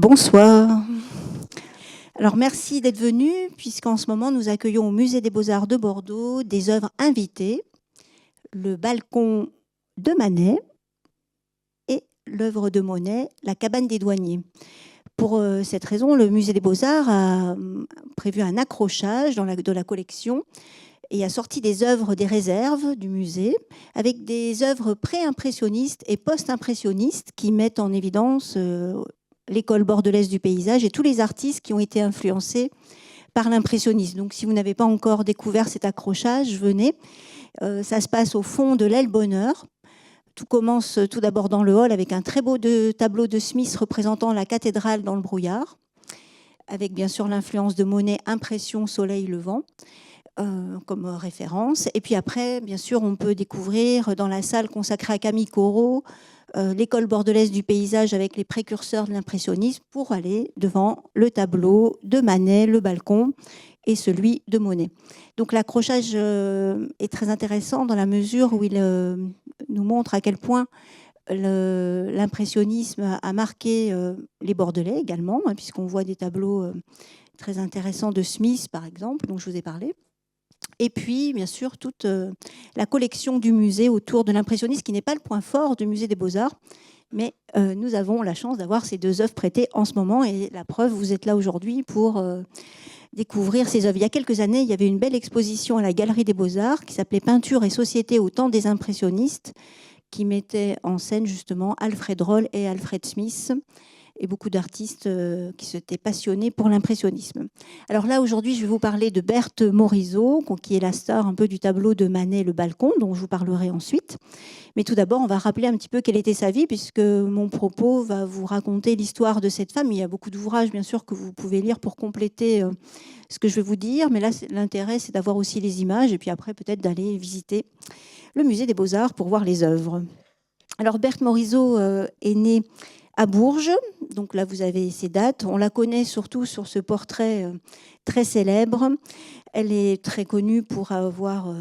Bonsoir. Alors merci d'être venus, puisqu'en ce moment nous accueillons au Musée des Beaux-Arts de Bordeaux des œuvres invitées, le balcon de Manet et l'œuvre de Monet, La cabane des douaniers. Pour cette raison, le Musée des Beaux-Arts a prévu un accrochage de la collection et a sorti des œuvres des réserves du musée avec des œuvres pré-impressionnistes et post-impressionnistes qui mettent en évidence l'école bordelaise du paysage et tous les artistes qui ont été influencés par l'impressionnisme. Donc si vous n'avez pas encore découvert cet accrochage, venez. Ça se passe au fond de l'aile Bonheur. Tout commence tout d'abord dans le hall avec un très beau tableau de Smith représentant la cathédrale dans le brouillard, avec bien sûr l'influence de Monet, Impression, Soleil levant, comme référence. Et puis après, bien sûr, on peut découvrir dans la salle consacrée à Camille Corot, l'école bordelaise du paysage avec les précurseurs de l'impressionnisme pour aller devant le tableau de Manet, le balcon et celui de Monet. Donc l'accrochage est très intéressant dans la mesure où il nous montre à quel point l'impressionnisme a marqué les Bordelais également, hein, puisqu'on voit des tableaux très intéressants de Smith, par exemple, dont je vous ai parlé. Et puis, bien sûr, toute la collection du musée autour de l'impressionnisme, qui n'est pas le point fort du musée des Beaux-Arts, mais nous avons la chance d'avoir ces deux œuvres prêtées en ce moment, et la preuve, vous êtes là aujourd'hui pour découvrir ces œuvres. Il y a quelques années, il y avait une belle exposition à la Galerie des Beaux-Arts qui s'appelait Peinture et société au temps des impressionnistes, qui mettait en scène justement Alfred Roll et Alfred Smith, et beaucoup d'artistes qui s'étaient passionnés pour l'impressionnisme. Alors là, aujourd'hui, je vais vous parler de Berthe Morisot, qui est la star un peu du tableau de Manet, Le balcon, dont je vous parlerai ensuite. Mais tout d'abord, on va rappeler un petit peu quelle était sa vie, puisque mon propos va vous raconter l'histoire de cette femme. Il y a beaucoup d'ouvrages, bien sûr, que vous pouvez lire pour compléter ce que je vais vous dire. Mais là, l'intérêt, c'est d'avoir aussi les images, et puis après, peut-être d'aller visiter le musée des Beaux-Arts pour voir les œuvres. Alors, Berthe Morisot est née à Bourges, donc là vous avez ses dates. On la connaît surtout sur ce portrait très célèbre. Elle est très connue pour avoir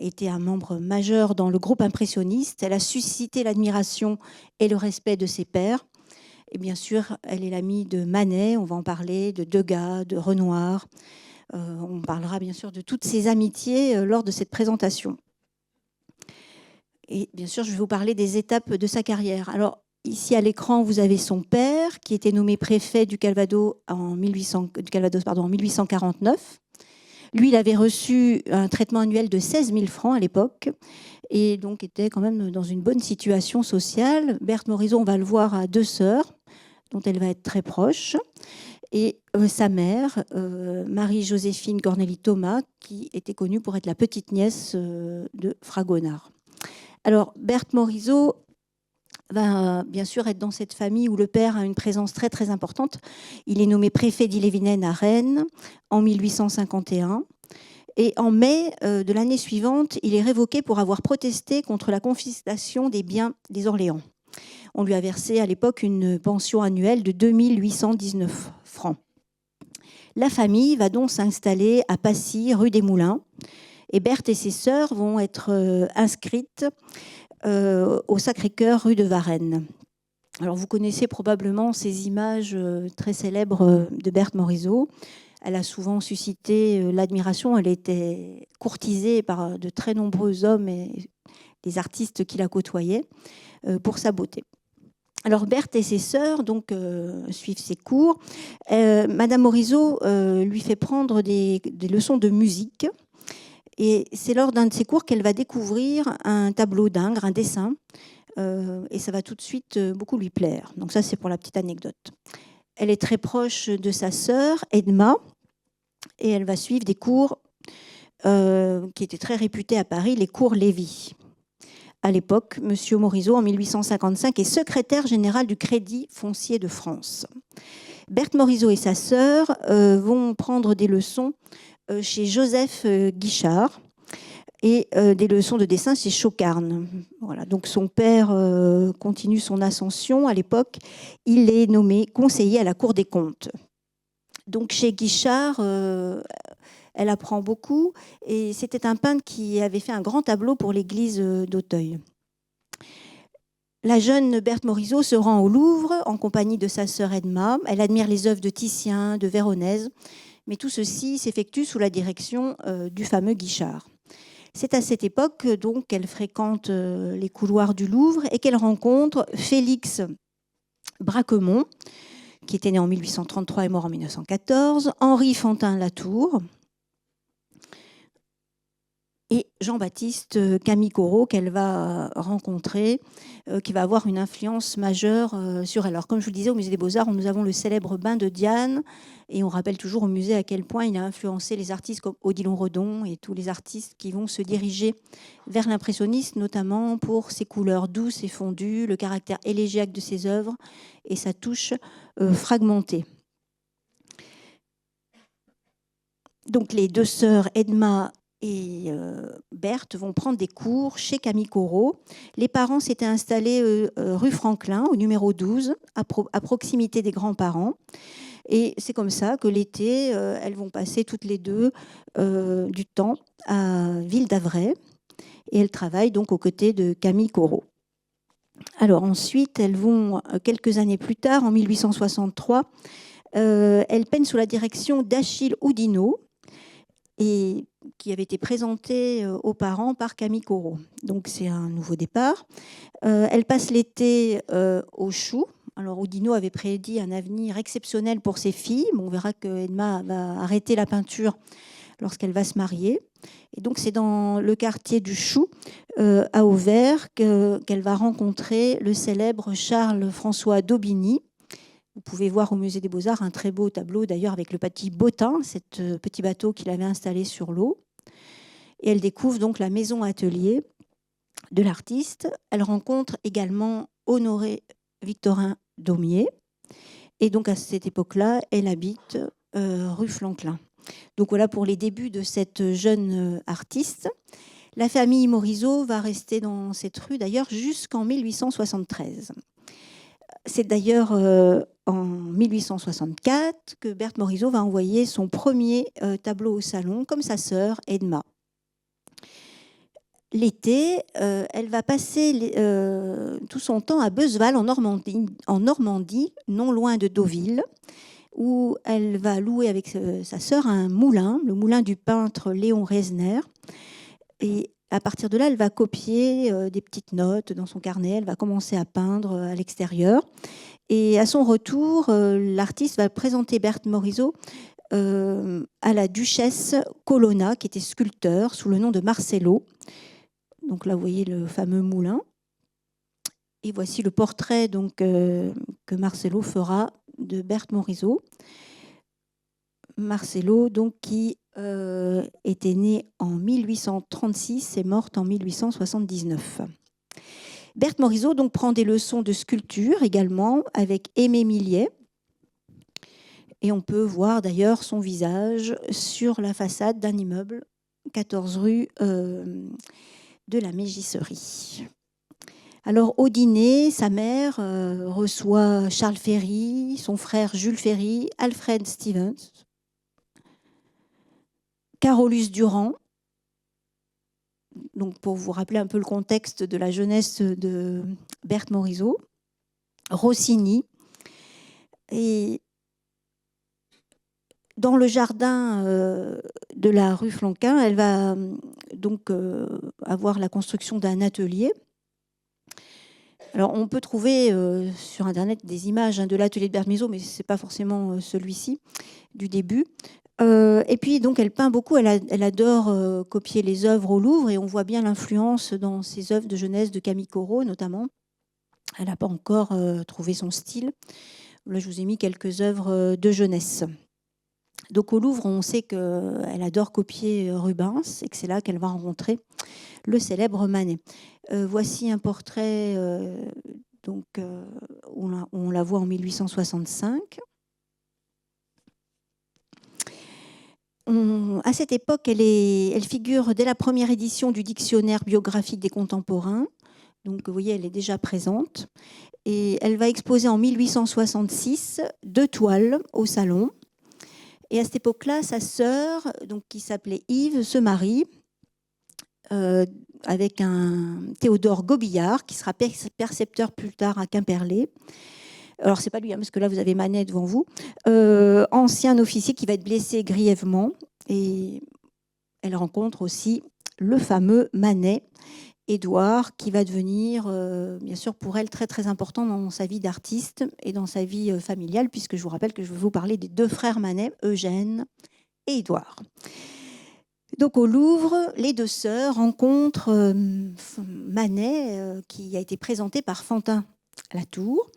été un membre majeur dans le groupe impressionniste. Elle a suscité l'admiration et le respect de ses pairs. Et bien sûr, elle est l'amie de Manet, on va en parler, de Degas, de Renoir. On parlera bien sûr de toutes ses amitiés lors de cette présentation. Et bien sûr, je vais vous parler des étapes de sa carrière. Alors, ici à l'écran, vous avez son père qui était nommé préfet du Calvados en 1849. Lui, il avait reçu un traitement annuel de 16 000 francs à l'époque et donc était quand même dans une bonne situation sociale. Berthe Morisot, on va le voir, a deux sœurs dont elle va être très proche. Et sa mère, Marie-Joséphine Cornélie-Thomas, qui était connue pour être la petite nièce de Fragonard. Alors, Berthe Morisot va bien sûr être dans cette famille où le père a une présence très très importante. Il est nommé préfet d'Ille-et-Vilaine à Rennes en 1851. Et en mai de l'année suivante, il est révoqué pour avoir protesté contre la confiscation des biens des Orléans. On lui a versé à l'époque une pension annuelle de 2819 francs. La famille va donc s'installer à Passy, rue des Moulins. Et Berthe et ses sœurs vont être inscrites au Sacré-Cœur, rue de Varennes. Alors, vous connaissez probablement ces images très célèbres de Berthe Morisot. Elle a souvent suscité l'admiration. Elle était courtisée par de très nombreux hommes et des artistes qui la côtoyaient pour sa beauté. Alors, Berthe et ses sœurs donc, suivent ses cours. Madame Morisot lui fait prendre des leçons de musique. Et c'est lors d'un de ces cours qu'elle va découvrir un tableau d'Ingres, un dessin, et ça va tout de suite beaucoup lui plaire. Donc ça, c'est pour la petite anecdote. Elle est très proche de sa sœur, Edma, et elle va suivre des cours qui étaient très réputés à Paris, les cours Lévy. À l'époque, M. Morisot, en 1855, est secrétaire général du Crédit foncier de France. Berthe Morisot et sa sœur vont prendre des leçons chez Joseph Guichard et des leçons de dessin chez Chocarne. Voilà, donc son père continue son ascension. À l'époque, il est nommé conseiller à la Cour des comptes. Donc chez Guichard, elle apprend beaucoup et c'était un peintre qui avait fait un grand tableau pour l'église d'Auteuil. La jeune Berthe Morisot se rend au Louvre en compagnie de sa sœur Edma. Elle admire les œuvres de Titien, de Véronèse, mais tout ceci s'effectue sous la direction du fameux Guichard. C'est à cette époque donc qu'elle fréquente les couloirs du Louvre et qu'elle rencontre Félix Braquemont, qui était né en 1833 et mort en 1914, Henri Fantin-Latour et Jean-Baptiste Camille Corot qu'elle va rencontrer, qui va avoir une influence majeure sur elle. Alors, comme je vous le disais, au Musée des Beaux-Arts, nous avons le célèbre bain de Diane, et on rappelle toujours au musée à quel point il a influencé les artistes comme Odilon Redon et tous les artistes qui vont se diriger vers l'impressionnisme, notamment pour ses couleurs douces et fondues, le caractère élégiaque de ses œuvres et sa touche fragmentée. Donc, les deux sœurs Edma et Berthe vont prendre des cours chez Camille Corot. Les parents s'étaient installés rue Franklin, au numéro 12, à proximité des grands-parents. Et c'est comme ça que l'été, elles vont passer toutes les deux du temps à Ville d'Avray. Et elles travaillent donc aux côtés de Camille Corot. Alors ensuite, elles vont, quelques années plus tard, en 1863, elles peignent sous la direction d'Achille Oudinot, et qui avait été présenté aux parents par Camille Corot. Donc c'est un nouveau départ. Elle passe l'été au Chou. Alors Oudinot avait prédit un avenir exceptionnel pour ses filles. Bon, on verra que Edma va arrêter la peinture lorsqu'elle va se marier. Et donc c'est dans le quartier du Chou, à Auvers, qu'elle va rencontrer le célèbre Charles-François d'Aubigny. Vous pouvez voir au Musée des Beaux-Arts un très beau tableau, d'ailleurs, avec le petit Bottin, ce petit bateau qu'il avait installé sur l'eau. Et elle découvre donc la maison-atelier de l'artiste. Elle rencontre également Honoré Victorin Daumier. Et donc, à cette époque-là, elle habite rue Franklin. Donc, voilà pour les débuts de cette jeune artiste. La famille Morisot va rester dans cette rue, d'ailleurs, jusqu'en 1873. C'est d'ailleurs en 1864 que Berthe Morisot va envoyer son premier tableau au salon, comme sa sœur Edma. L'été, elle va passer tout son temps à Beuzval, en Normandie, non loin de Deauville, où elle va louer avec sa sœur un moulin, le moulin du peintre Léon Reisner. Et à partir de là, elle va copier des petites notes dans son carnet, elle va commencer à peindre à l'extérieur. Et à son retour, l'artiste va présenter Berthe Morisot à la duchesse Colonna, qui était sculpteur, sous le nom de Marcello. Donc là, vous voyez le fameux moulin. Et voici le portrait donc, que Marcello fera de Berthe Morisot. Marcello, donc, qui était née en 1836 et morte en 1879. Berthe Morisot donc, prend des leçons de sculpture également avec Aimé Millet. Et on peut voir d'ailleurs son visage sur la façade d'un immeuble, 14 rue de la Mégisserie. Alors au dîner, sa mère reçoit Charles Ferry, son frère Jules Ferry, Alfred Stevens, Carolus Durand. Donc pour vous rappeler un peu le contexte de la jeunesse de Berthe Morisot, Rossini. Et dans le jardin de la rue Franklin, elle va donc avoir la construction d'un atelier. Alors, on peut trouver sur Internet des images de l'atelier de Berthe Morisot, mais ce n'est pas forcément celui-ci du début. Et puis, donc, elle peint beaucoup. Elle adore copier les œuvres au Louvre, et on voit bien l'influence dans ses œuvres de jeunesse de Camille Corot, notamment. Elle n'a pas encore trouvé son style. Là, je vous ai mis quelques œuvres de jeunesse. Donc, au Louvre, on sait qu'elle adore copier Rubens et que c'est là qu'elle va rencontrer le célèbre Manet. Voici un portrait donc, où on la voit en 1865. À cette époque, elle figure dès la première édition du dictionnaire biographique des contemporains. Donc, vous voyez, elle est déjà présente. Et elle va exposer en 1866 2 toiles au salon. Et à cette époque-là, sa sœur, donc, qui s'appelait Yves, se marie. avec un Théodore Gobillard, qui sera percepteur plus tard à Quimperlé. Alors, c'est pas lui, hein, parce que là, vous avez Manet devant vous. Ancien officier qui va être blessé grièvement. Et elle rencontre aussi le fameux Manet, Édouard, qui va devenir, bien sûr, pour elle, très, très important dans sa vie d'artiste et dans sa vie familiale, puisque je vous rappelle que je vais vous parler des deux frères Manet, Eugène et Édouard. Donc, au Louvre, les deux sœurs rencontrent Manet, qui a été présenté par Fantin Latour.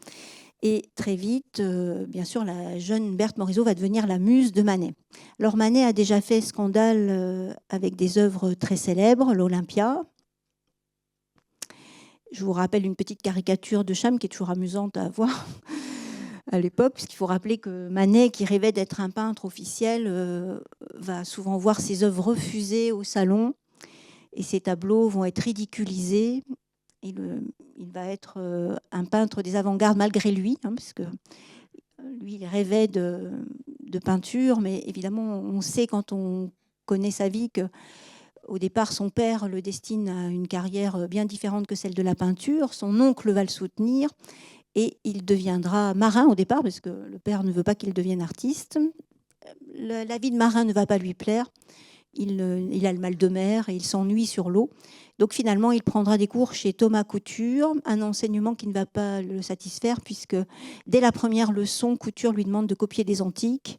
Et très vite, bien sûr, la jeune Berthe Morisot va devenir la muse de Manet. Alors, Manet a déjà fait scandale avec des œuvres très célèbres, l'Olympia. Je vous rappelle une petite caricature de Cham qui est toujours amusante à voir à l'époque, puisqu'il faut rappeler que Manet, qui rêvait d'être un peintre officiel, va souvent voir ses œuvres refusées au salon, et ses tableaux vont être ridiculisés. Il va être un peintre des avant-gardes malgré lui, hein, parce que lui, il rêvait de peinture, mais évidemment, on sait quand on connaît sa vie que au départ, son père le destine à une carrière bien différente que celle de la peinture. Son oncle va le soutenir et il deviendra marin au départ, parce que le père ne veut pas qu'il devienne artiste. La vie de marin ne va pas lui plaire. Il a le mal de mer et il s'ennuie sur l'eau. Donc finalement, il prendra des cours chez Thomas Couture, un enseignement qui ne va pas le satisfaire, puisque dès la première leçon, Couture lui demande de copier des antiques.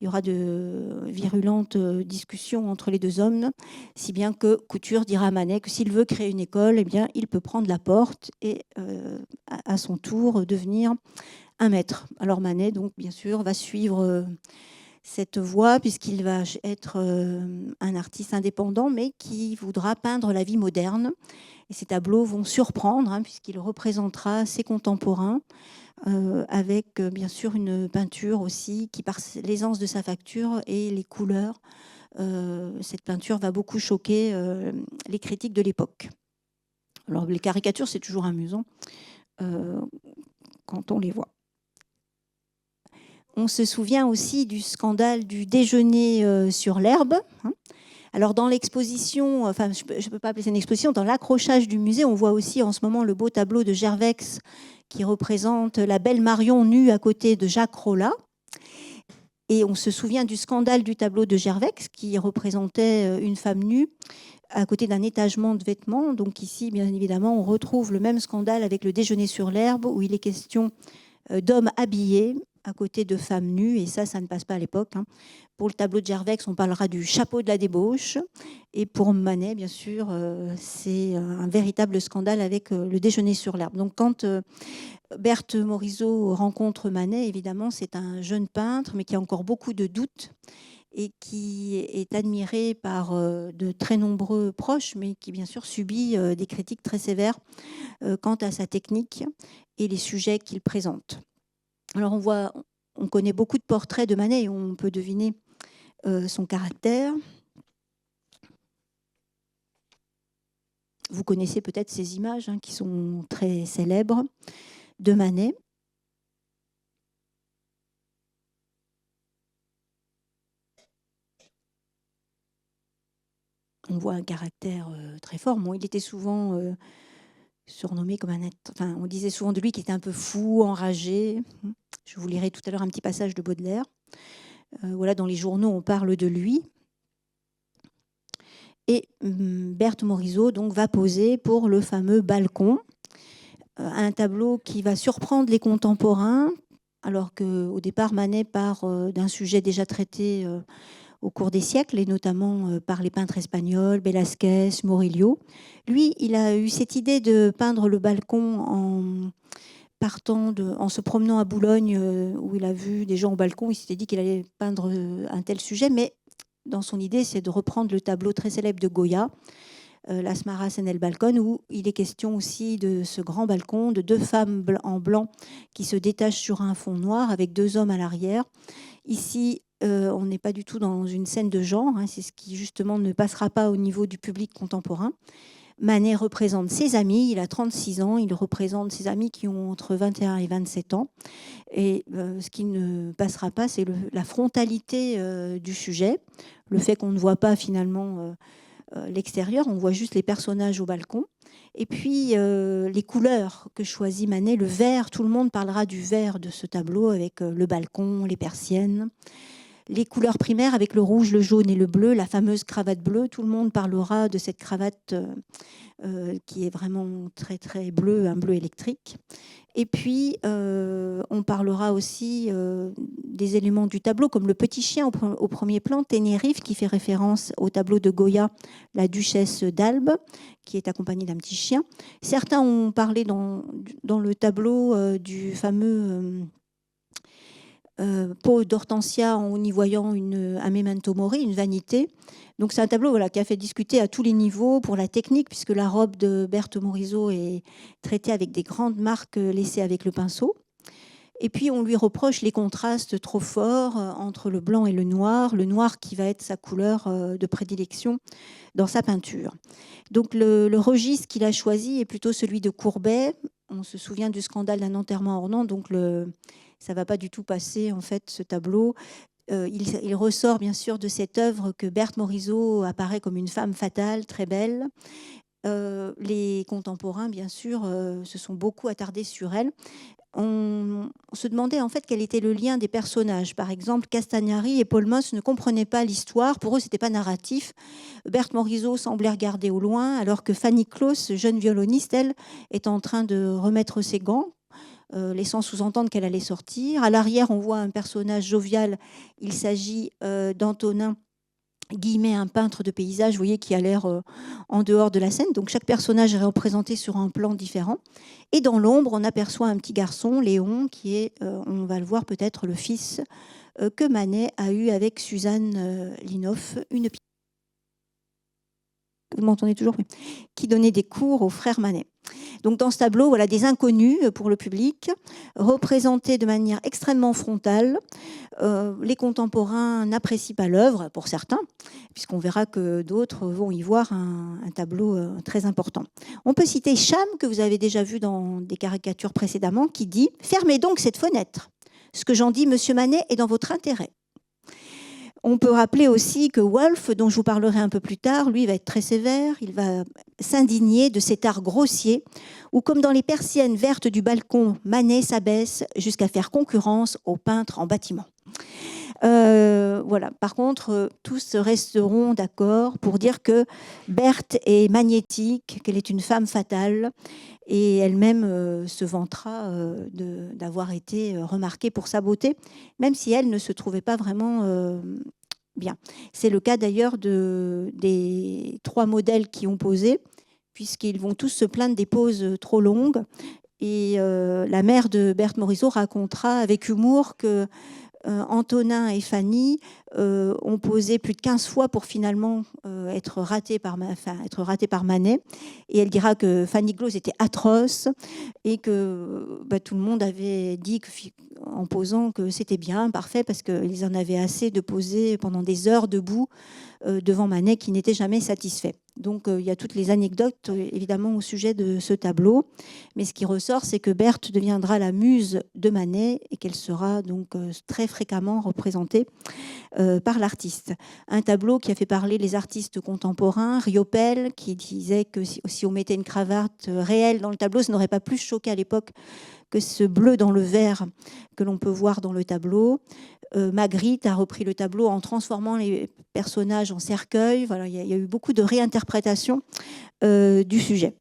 Il y aura de virulentes discussions entre les deux hommes, si bien que Couture dira à Manet que s'il veut créer une école, eh bien, il peut prendre la porte et à son tour devenir un maître. Alors Manet, donc, bien sûr, va suivre cette voie, puisqu'il va être un artiste indépendant, mais qui voudra peindre la vie moderne. Et ces tableaux vont surprendre, hein, puisqu'il représentera ses contemporains, avec bien sûr une peinture aussi qui, par l'aisance de sa facture et les couleurs, cette peinture va beaucoup choquer les critiques de l'époque. Alors les caricatures, c'est toujours amusant quand on les voit. On se souvient aussi du scandale du déjeuner sur l'herbe. Alors dans l'exposition, enfin je ne peux pas appeler ça une exposition, dans l'accrochage du musée, on voit aussi en ce moment le beau tableau de Gervex qui représente la belle Marion nue à côté de Jacques Rollat. Et on se souvient du scandale du tableau de Gervex qui représentait une femme nue à côté d'un étagement de vêtements. Donc ici, bien évidemment, on retrouve le même scandale avec le déjeuner sur l'herbe où il est question d'hommes habillés à côté de femmes nues, et ça ne passe pas à l'époque. Hein. Pour le tableau de Gervex, on parlera du chapeau de la débauche, et pour Manet, bien sûr, c'est un véritable scandale avec le déjeuner sur l'herbe. Donc quand Berthe Morisot rencontre Manet, évidemment, c'est un jeune peintre, mais qui a encore beaucoup de doutes, et qui est admiré par de très nombreux proches, mais qui, bien sûr, subit des critiques très sévères quant à sa technique et les sujets qu'il présente. Alors on connaît beaucoup de portraits de Manet et on peut deviner son caractère. Vous connaissez peut-être ces images hein, qui sont très célèbres de Manet. On voit un caractère très fort. Bon, il était souvent surnommé comme un être. Enfin, on disait souvent de lui qu'il était un peu fou, enragé. Je vous lirai tout à l'heure un petit passage de Baudelaire. Voilà, dans les journaux, on parle de lui. Et Berthe Morisot donc, va poser pour le fameux balcon, un tableau qui va surprendre les contemporains, alors qu'au départ, Manet part d'un sujet déjà traité au cours des siècles, et notamment par les peintres espagnols, Velázquez, Murillo. Lui, il a eu cette idée de peindre le balcon en se promenant à Boulogne, où il a vu des gens au balcon. Il s'était dit qu'il allait peindre un tel sujet, mais dans son idée, c'est de reprendre le tableau très célèbre de Goya, Las Maras en el Balcón, où il est question aussi de ce grand balcon, de deux femmes en blanc qui se détachent sur un fond noir avec deux hommes à l'arrière. Ici, on n'est pas du tout dans une scène de genre, hein, c'est ce qui justement ne passera pas au niveau du public contemporain. Manet représente ses amis, il a 36 ans, il représente ses amis qui ont entre 21 et 27 ans. Et ce qui ne passera pas, c'est la frontalité du sujet, le fait qu'on ne voit pas finalement l'extérieur, on voit juste les personnages au balcon. Et puis les couleurs que choisit Manet, le vert, tout le monde parlera du vert de ce tableau avec le balcon, les persiennes. Les couleurs primaires avec le rouge, le jaune et le bleu, la fameuse cravate bleue, tout le monde parlera de cette cravate qui est vraiment très très bleue, un bleu électrique. Et puis on parlera aussi des éléments du tableau, comme le petit chien au premier plan, Ténérife, qui fait référence au tableau de Goya, la duchesse d'Albe, qui est accompagnée d'un petit chien. Certains ont parlé dans le tableau du fameux peau d'Hortensia en y voyant un memento mori, une vanité. Donc c'est un tableau qui a fait discuter à tous les niveaux pour la technique, puisque la robe de Berthe Morisot est traitée avec des grandes marques laissées avec le pinceau. Et puis on lui reproche les contrastes trop forts entre le blanc et le noir qui va être sa couleur de prédilection dans sa peinture. Donc le registre qu'il a choisi est plutôt celui de Courbet. On se souvient du scandale d'un enterrement ornant, donc ça ne va pas du tout passer, en fait, ce tableau. Il ressort, bien sûr, de cette œuvre que Berthe Morisot apparaît comme une femme fatale, très belle. Les contemporains, bien sûr, se sont beaucoup attardés sur elle. On se demandait, en fait, quel était le lien des personnages. Par exemple, Castagnari et Paul Mosse ne comprenaient pas l'histoire. Pour eux, ce n'était pas narratif. Berthe Morisot semblait regarder au loin, alors que Fanny Claus, jeune violoniste, elle, est en train de remettre ses gants, laissant sous-entendre qu'elle allait sortir. À l'arrière, on voit un personnage jovial. Il s'agit d'Antonin Guillemet, un peintre de paysage, vous voyez, qui a l'air en dehors de la scène. Donc chaque personnage est représenté sur un plan différent. Et dans l'ombre, on aperçoit un petit garçon, Léon, qui est, on va le voir peut-être, le fils que Manet a eu avec Suzanne Linoff, une petite... Vous m'entendez toujours? Oui. Qui donnait des cours aux frères Manet. Donc dans ce tableau, voilà des inconnus pour le public, représentés de manière extrêmement frontale. Les contemporains n'apprécient pas l'œuvre, pour certains, puisqu'on verra que d'autres vont y voir un tableau très important. On peut citer Cham, que vous avez déjà vu dans des caricatures précédemment, qui dit « Fermez donc cette fenêtre. Ce que j'en dis, monsieur Manet, est dans votre intérêt. » On peut rappeler aussi que Wolff, dont je vous parlerai un peu plus tard, lui va être très sévère, il va s'indigner de cet art grossier où, comme dans les persiennes vertes du balcon, Manet s'abaisse jusqu'à faire concurrence aux peintres en bâtiment. Voilà. Par contre, tous resteront d'accord pour dire que Berthe est magnétique, qu'elle est une femme fatale, et elle-même se vantera d'avoir été remarquée pour sa beauté, même si elle ne se trouvait pas vraiment bien. C'est le cas d'ailleurs des 3 modèles qui ont posé, puisqu'ils vont tous se plaindre des poses trop longues. Et la mère de Berthe Morisot racontera avec humour que Antonin et Fanny ont posé plus de 15 fois pour finalement être ratés par Manet. Et elle dira que Fanny Claus était atroce et que tout le monde avait dit en posant que c'était bien, parfait, parce qu'ils en avaient assez de poser pendant des heures debout devant Manet qui n'était jamais satisfait. Donc il y a toutes les anecdotes évidemment au sujet de ce tableau, mais ce qui ressort, c'est que Berthe deviendra la muse de Manet et qu'elle sera donc très fréquemment représentée par l'artiste. Un tableau qui a fait parler les artistes contemporains, Riopelle, qui disait que si on mettait une cravate réelle dans le tableau, ça n'aurait pas plus choqué à l'époque que ce bleu dans le vert que l'on peut voir dans le tableau. Magritte a repris le tableau en transformant les personnages en cercueils. Voilà, il y a eu beaucoup de réinterprétations du sujet.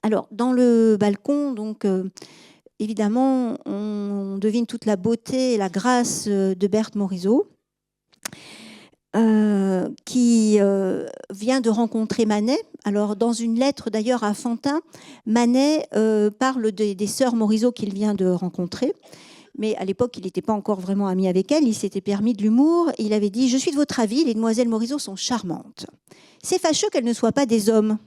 Alors, dans le balcon, donc, évidemment, on devine toute la beauté et la grâce de Berthe Morisot, qui vient de rencontrer Manet. Alors, dans une lettre d'ailleurs à Fantin, Manet parle des sœurs Morisot qu'il vient de rencontrer. Mais à l'époque, il n'était pas encore vraiment ami avec elle. Il s'était permis de l'humour. Il avait dit « Je suis de votre avis, les demoiselles Morisot sont charmantes. C'est fâcheux qu'elles ne soient pas des hommes.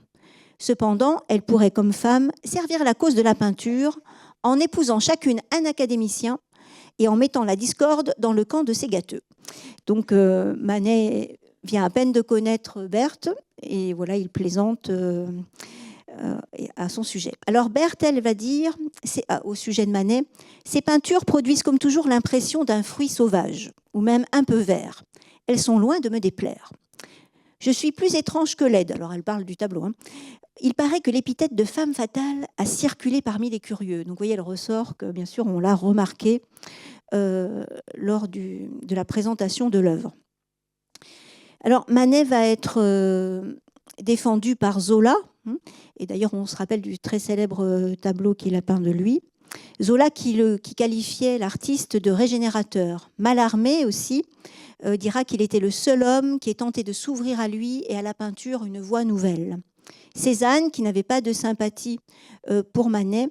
Cependant, elles pourraient, comme femmes, servir la cause de la peinture en épousant chacune un académicien et en mettant la discorde dans le camp de ces gâteux. » Donc, Manet vient à peine de connaître Berthe et voilà, il plaisante à son sujet. Alors Berthe, elle va dire, au sujet de Manet, « Ces peintures produisent comme toujours l'impression d'un fruit sauvage, ou même un peu vert. Elles sont loin de me déplaire. Je suis plus étrange que laide. Alors elle parle du tableau. Hein. Il paraît que l'épithète de femme fatale a circulé parmi les curieux. Donc vous voyez, elle ressort que bien sûr on l'a remarqué lors de la présentation de l'œuvre. Alors Manet va être défendu par Zola, hein, et d'ailleurs on se rappelle du très célèbre tableau qu'il a peint de lui. Zola qui qualifiait l'artiste de régénérateur. Mallarmé aussi dira qu'il était le seul homme qui ait tenté de s'ouvrir à lui et à la peinture une voie nouvelle. Cézanne, qui n'avait pas de sympathie pour Manet,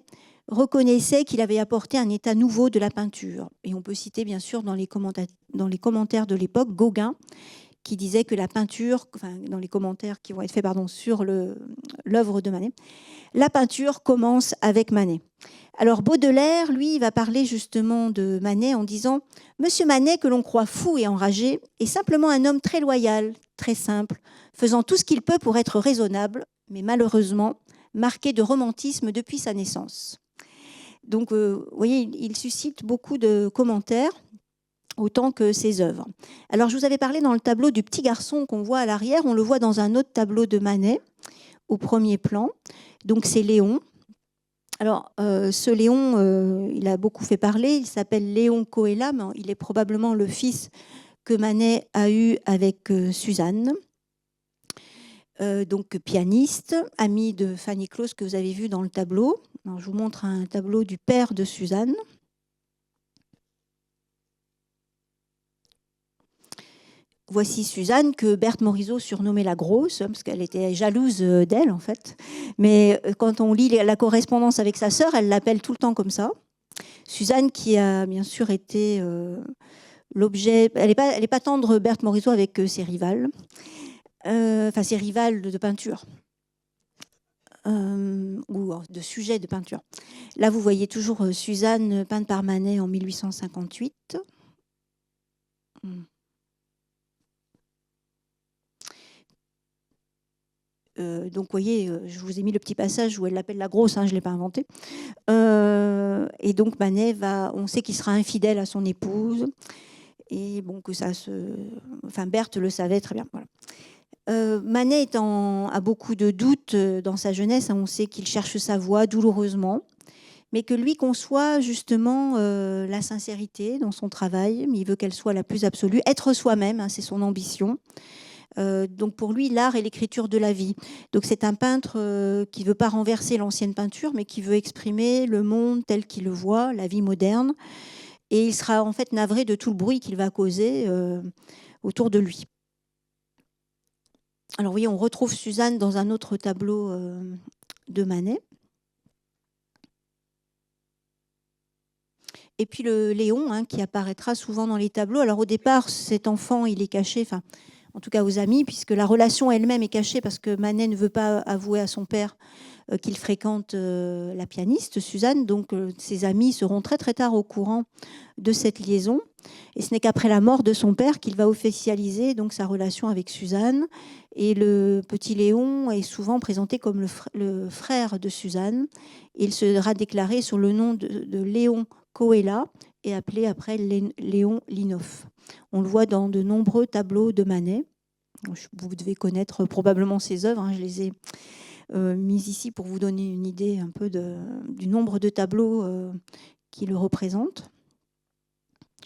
reconnaissait qu'il avait apporté un état nouveau de la peinture. Et on peut citer bien sûr dans les commentaires de l'époque Gauguin, qui disait que la peinture, enfin dans les commentaires qui vont être faits sur l'œuvre de Manet, la peinture commence avec Manet. Alors Baudelaire, lui, va parler justement de Manet en disant « Monsieur Manet, que l'on croit fou et enragé, est simplement un homme très loyal, très simple, faisant tout ce qu'il peut pour être raisonnable, mais malheureusement marqué de romantisme depuis sa naissance. » Donc, vous voyez, il suscite beaucoup de commentaires, autant que ses œuvres. Alors, je vous avais parlé dans le tableau du petit garçon qu'on voit à l'arrière. On le voit dans un autre tableau de Manet, au premier plan. Donc, c'est Léon. Alors, ce Léon, il a beaucoup fait parler. Il s'appelle Léon Coëla, mais il est probablement le fils que Manet a eu avec Suzanne. Donc pianiste, ami de Fanny Claus que vous avez vu dans le tableau. Alors, je vous montre un tableau du père de Suzanne. Voici Suzanne que Berthe Morisot surnommait la grosse, parce qu'elle était jalouse d'elle en fait. Mais quand on lit la correspondance avec sa sœur, elle l'appelle tout le temps comme ça. Suzanne qui a bien sûr été l'objet... Elle n'est pas tendre Berthe Morisot avec ses rivales. Enfin ses rivales de peinture. Ou de sujet de peinture. Là, vous voyez toujours Suzanne peinte par Manet en 1858. Donc, vous voyez, je vous ai mis le petit passage où elle l'appelle la grosse, hein, je ne l'ai pas inventé. Et donc, Manet on sait qu'il sera infidèle à son épouse. Et bon, que ça se... Enfin, Berthe le savait très bien. Voilà. Manet a beaucoup de doutes dans sa jeunesse. Hein, on sait qu'il cherche sa voie douloureusement, mais que lui conçoit justement la sincérité dans son travail. Il veut qu'elle soit la plus absolue. Être soi-même, hein, c'est son ambition. Donc pour lui, l'art est l'écriture de la vie. Donc c'est un peintre qui ne veut pas renverser l'ancienne peinture, mais qui veut exprimer le monde tel qu'il le voit, la vie moderne. Et il sera en fait navré de tout le bruit qu'il va causer autour de lui. Alors oui, on retrouve Suzanne dans un autre tableau de Manet. Et puis le Léon, hein, qui apparaîtra souvent dans les tableaux. Alors au départ, cet enfant, il est caché, enfin, en tout cas aux amis, puisque la relation elle-même est cachée parce que Manet ne veut pas avouer à son père qu'il fréquente la pianiste Suzanne. Donc ses amis seront très très tard au courant de cette liaison. Et ce n'est qu'après la mort de son père qu'il va officialiser donc sa relation avec Suzanne. Et le petit Léon est souvent présenté comme le frère de Suzanne. Il sera déclaré sous le nom de Léon Coëla et appelé après Léon Linoff. On le voit dans de nombreux tableaux de Manet. Vous devez connaître probablement ses œuvres. Hein, je les ai mises ici pour vous donner une idée un peu du nombre de tableaux qui le représentent.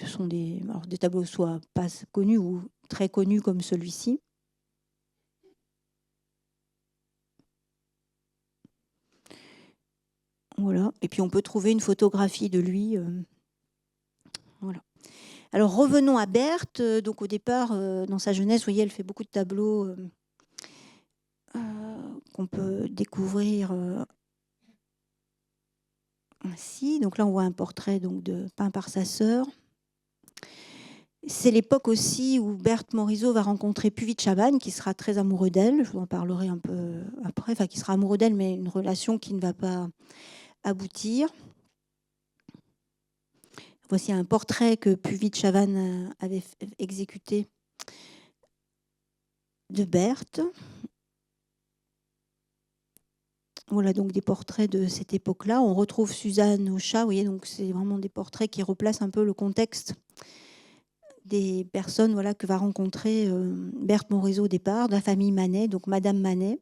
Ce sont des tableaux soit pas connus ou très connus comme celui-ci. Voilà. Et puis on peut trouver une photographie de lui. Voilà. Alors revenons à Berthe. Donc au départ, dans sa jeunesse, vous voyez, elle fait beaucoup de tableaux qu'on peut découvrir ainsi. Donc là, on voit un portrait donc, peint par sa sœur. C'est l'époque aussi où Berthe Morisot va rencontrer Puvis de Chavannes, qui sera très amoureux d'elle. Je vous en parlerai un peu après. Enfin, qui sera amoureux d'elle, mais une relation qui ne va pas aboutir. Voici un portrait que Puvis de Chavannes avait exécuté de Berthe. Voilà donc des portraits de cette époque-là. On retrouve Suzanne au chat. Vous voyez, donc c'est vraiment des portraits qui replacent un peu le contexte des personnes voilà, que va rencontrer Berthe Morisot au départ, de la famille Manet, donc Madame Manet,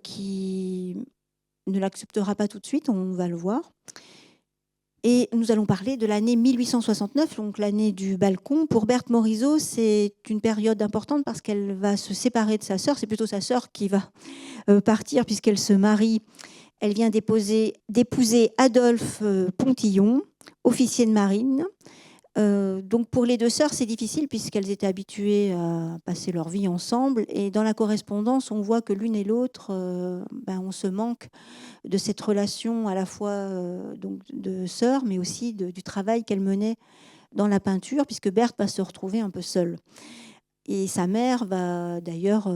qui ne l'acceptera pas tout de suite, on va le voir. Et nous allons parler de l'année 1869, donc l'année du balcon. Pour Berthe Morisot, c'est une période importante parce qu'elle va se séparer de sa sœur. C'est plutôt sa sœur qui va partir puisqu'elle se marie. Elle vient d'épouser Adolphe Pontillon, officier de marine. Donc pour les deux sœurs, c'est difficile puisqu'elles étaient habituées à passer leur vie ensemble. Et dans la correspondance, on voit que l'une et l'autre, on se manque de cette relation à la fois donc de sœurs, mais aussi du travail qu'elle menait dans la peinture, puisque Berthe va se retrouver un peu seule. Et sa mère va d'ailleurs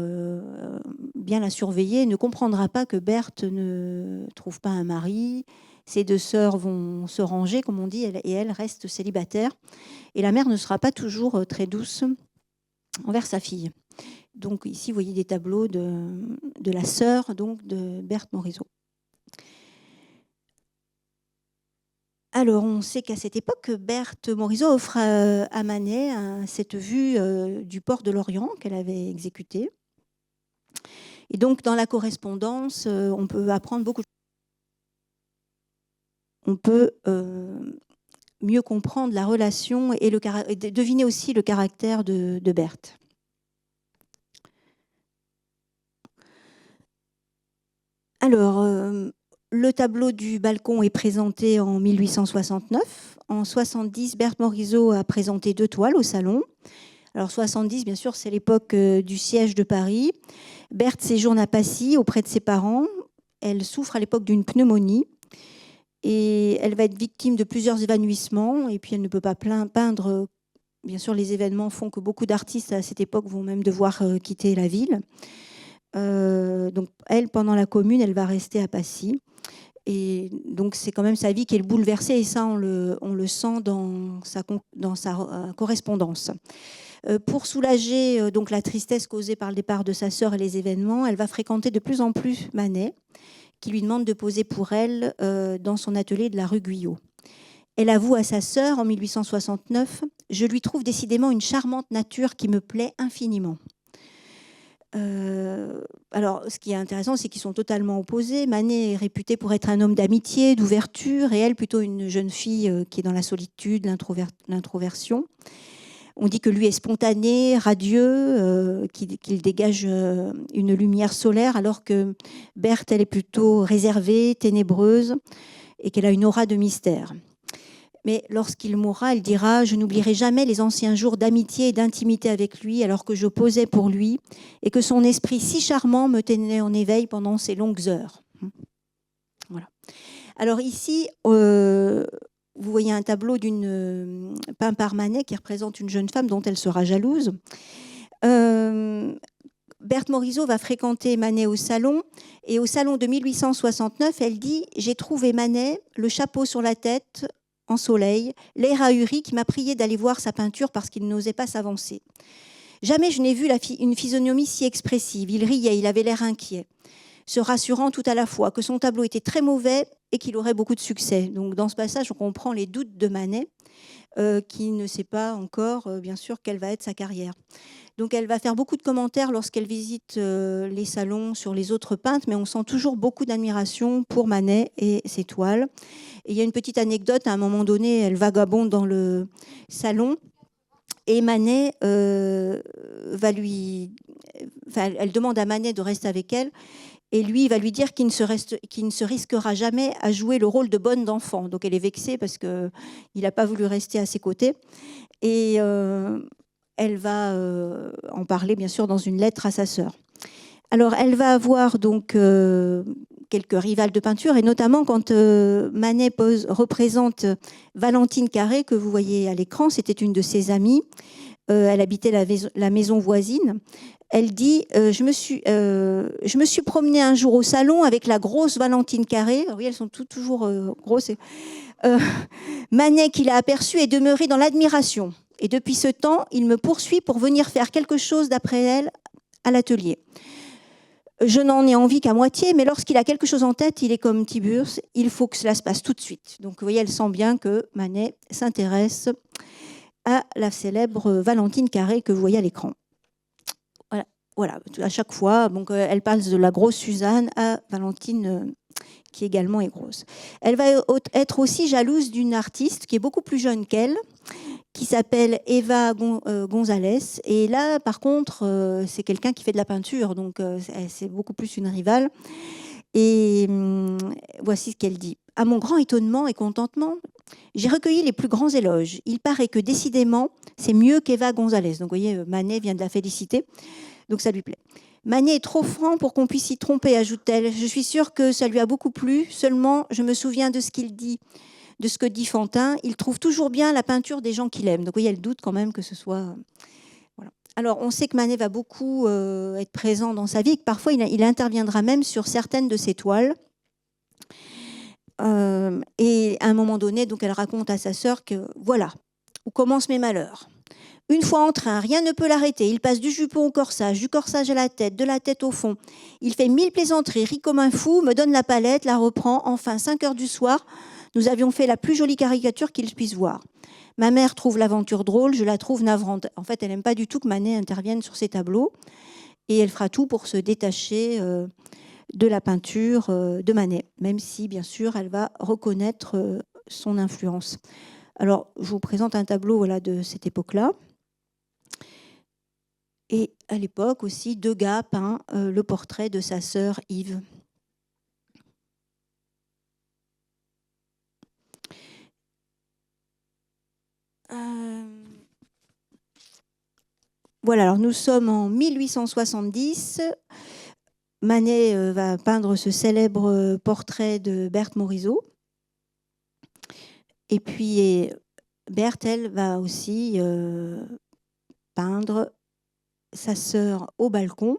bien la surveiller et ne comprendra pas que Berthe ne trouve pas un mari. Ses deux sœurs vont se ranger, comme on dit, et elle reste célibataire. Et la mère ne sera pas toujours très douce envers sa fille. Donc ici, vous voyez des tableaux de la sœur donc, de Berthe Morisot. Alors, on sait qu'à cette époque, Berthe Morisot offre à Manet cette vue du port de Lorient qu'elle avait exécutée. Et donc, dans la correspondance, on peut apprendre beaucoup de choses. On peut mieux comprendre la relation et deviner aussi le caractère de Berthe. Alors, le tableau du balcon est présenté en 1869. En 70, Berthe Morisot a présenté 2 toiles au salon. Alors 70, bien sûr, c'est l'époque du siège de Paris. Berthe séjourne à Passy auprès de ses parents. Elle souffre à l'époque d'une pneumonie et elle va être victime de plusieurs évanouissements. Et puis elle ne peut pas peindre. Bien sûr, les événements font que beaucoup d'artistes à cette époque vont même devoir quitter la ville. Donc elle, pendant la Commune, elle va rester à Passy. Et donc c'est quand même sa vie qui est bouleversée et ça on le sent dans sa correspondance. Pour soulager donc la tristesse causée par le départ de sa sœur et les événements, elle va fréquenter de plus en plus Manet, qui lui demande de poser pour elle dans son atelier de la rue Guyot. Elle avoue à sa sœur en 1869 « Je lui trouve décidément une charmante nature qui me plaît infiniment ». Alors, ce qui est intéressant, c'est qu'ils sont totalement opposés. Manet est réputé pour être un homme d'amitié, d'ouverture, et elle plutôt une jeune fille qui est dans la solitude, l'introversion. On dit que lui est spontané, radieux, qu'il dégage une lumière solaire, alors que Berthe, elle est plutôt réservée, ténébreuse, et qu'elle a une aura de mystère. Mais lorsqu'il mourra, elle dira « Je n'oublierai jamais les anciens jours d'amitié et d'intimité avec lui, alors que je posais pour lui, et que son esprit si charmant me tenait en éveil pendant ces longues heures. » Voilà. Alors ici, vous voyez un tableau peint par Manet qui représente une jeune femme dont elle sera jalouse. Berthe Morisot va fréquenter Manet au salon, et au salon de 1869, elle dit « J'ai trouvé Manet, le chapeau sur la tête, en soleil, l'air ahuri qui m'a prié d'aller voir sa peinture parce qu'il n'osait pas s'avancer. Jamais je n'ai vu une physionomie si expressive. Il riait, il avait l'air inquiet, se rassurant tout à la fois que son tableau était très mauvais et qu'il aurait beaucoup de succès. » Donc dans ce passage, on comprend les doutes de Manet, qui ne sait pas encore, bien sûr, quelle va être sa carrière. Donc elle va faire beaucoup de commentaires lorsqu'elle visite les salons sur les autres peintres, mais on sent toujours beaucoup d'admiration pour Manet et ses toiles. Et il y a une petite anecdote, à un moment donné, elle vagabonde dans le salon et Manet elle demande à Manet de rester avec elle et lui, il va lui dire qu'il ne se risquera jamais à jouer le rôle de bonne d'enfant. Donc elle est vexée parce qu'il n'a pas voulu rester à ses côtés. Et elle va en parler, bien sûr, dans une lettre à sa sœur. Alors, elle va avoir donc quelques rivales de peinture, et notamment quand Manet représente Valentine Carré, que vous voyez à l'écran, c'était une de ses amies. Elle habitait la maison voisine. Elle dit je me suis promenée un jour au salon avec la grosse Valentine Carré. Oui, elles sont toujours grosses. Manet, qui l'a aperçue, est demeuré dans l'admiration. Et depuis ce temps, il me poursuit pour venir faire quelque chose d'après elle à l'atelier. Je n'en ai envie qu'à moitié, mais lorsqu'il a quelque chose en tête, il est comme Tiburce, il faut que cela se passe tout de suite. Donc vous voyez, elle sent bien que Manet s'intéresse à la célèbre Valentine Carré que vous voyez à l'écran. Voilà, à chaque fois, donc, elle passe de la grosse Suzanne à Valentine qui également est grosse. Elle va être aussi jalouse d'une artiste qui est beaucoup plus jeune qu'elle, qui s'appelle Eva González. Et là, par contre, c'est quelqu'un qui fait de la peinture, donc c'est beaucoup plus une rivale. Et voici ce qu'elle dit. À mon grand étonnement et contentement, j'ai recueilli les plus grands éloges. Il paraît que décidément, c'est mieux qu'Eva González. Donc vous voyez, Manet vient de la féliciter, donc ça lui plaît. Manet est trop franc pour qu'on puisse s'y tromper, ajoute-t-elle. Je suis sûre que ça lui a beaucoup plu. Seulement, je me souviens de ce qu'il dit, de ce que dit Fantin. Il trouve toujours bien la peinture des gens qu'il aime. Donc, vous voyez, elle doute quand même que ce soit... Voilà. Alors, on sait que Manet va beaucoup être présent dans sa vie et que parfois, il interviendra même sur certaines de ses toiles. Et à un moment donné, donc, elle raconte à sa sœur que, voilà, où commencent mes malheurs. Une fois en train, rien ne peut l'arrêter. Il passe du jupon au corsage, du corsage à la tête, de la tête au fond. Il fait 1000 plaisanteries, rit comme un fou, me donne la palette, la reprend. Enfin, 5 heures du soir, nous avions fait la plus jolie caricature qu'il puisse voir. Ma mère trouve l'aventure drôle, je la trouve navrante. En fait, elle n'aime pas du tout que Manet intervienne sur ses tableaux. Et elle fera tout pour se détacher de la peinture de Manet, même si, bien sûr, elle va reconnaître son influence. Alors, je vous présente un tableau voilà, de cette époque-là. Et à l'époque aussi, Degas peint le portrait de sa sœur Yves. Voilà, alors nous sommes en 1870. Manet va peindre ce célèbre portrait de Berthe Morisot. Et puis Berthe, elle, va aussi peindre sa sœur au balcon.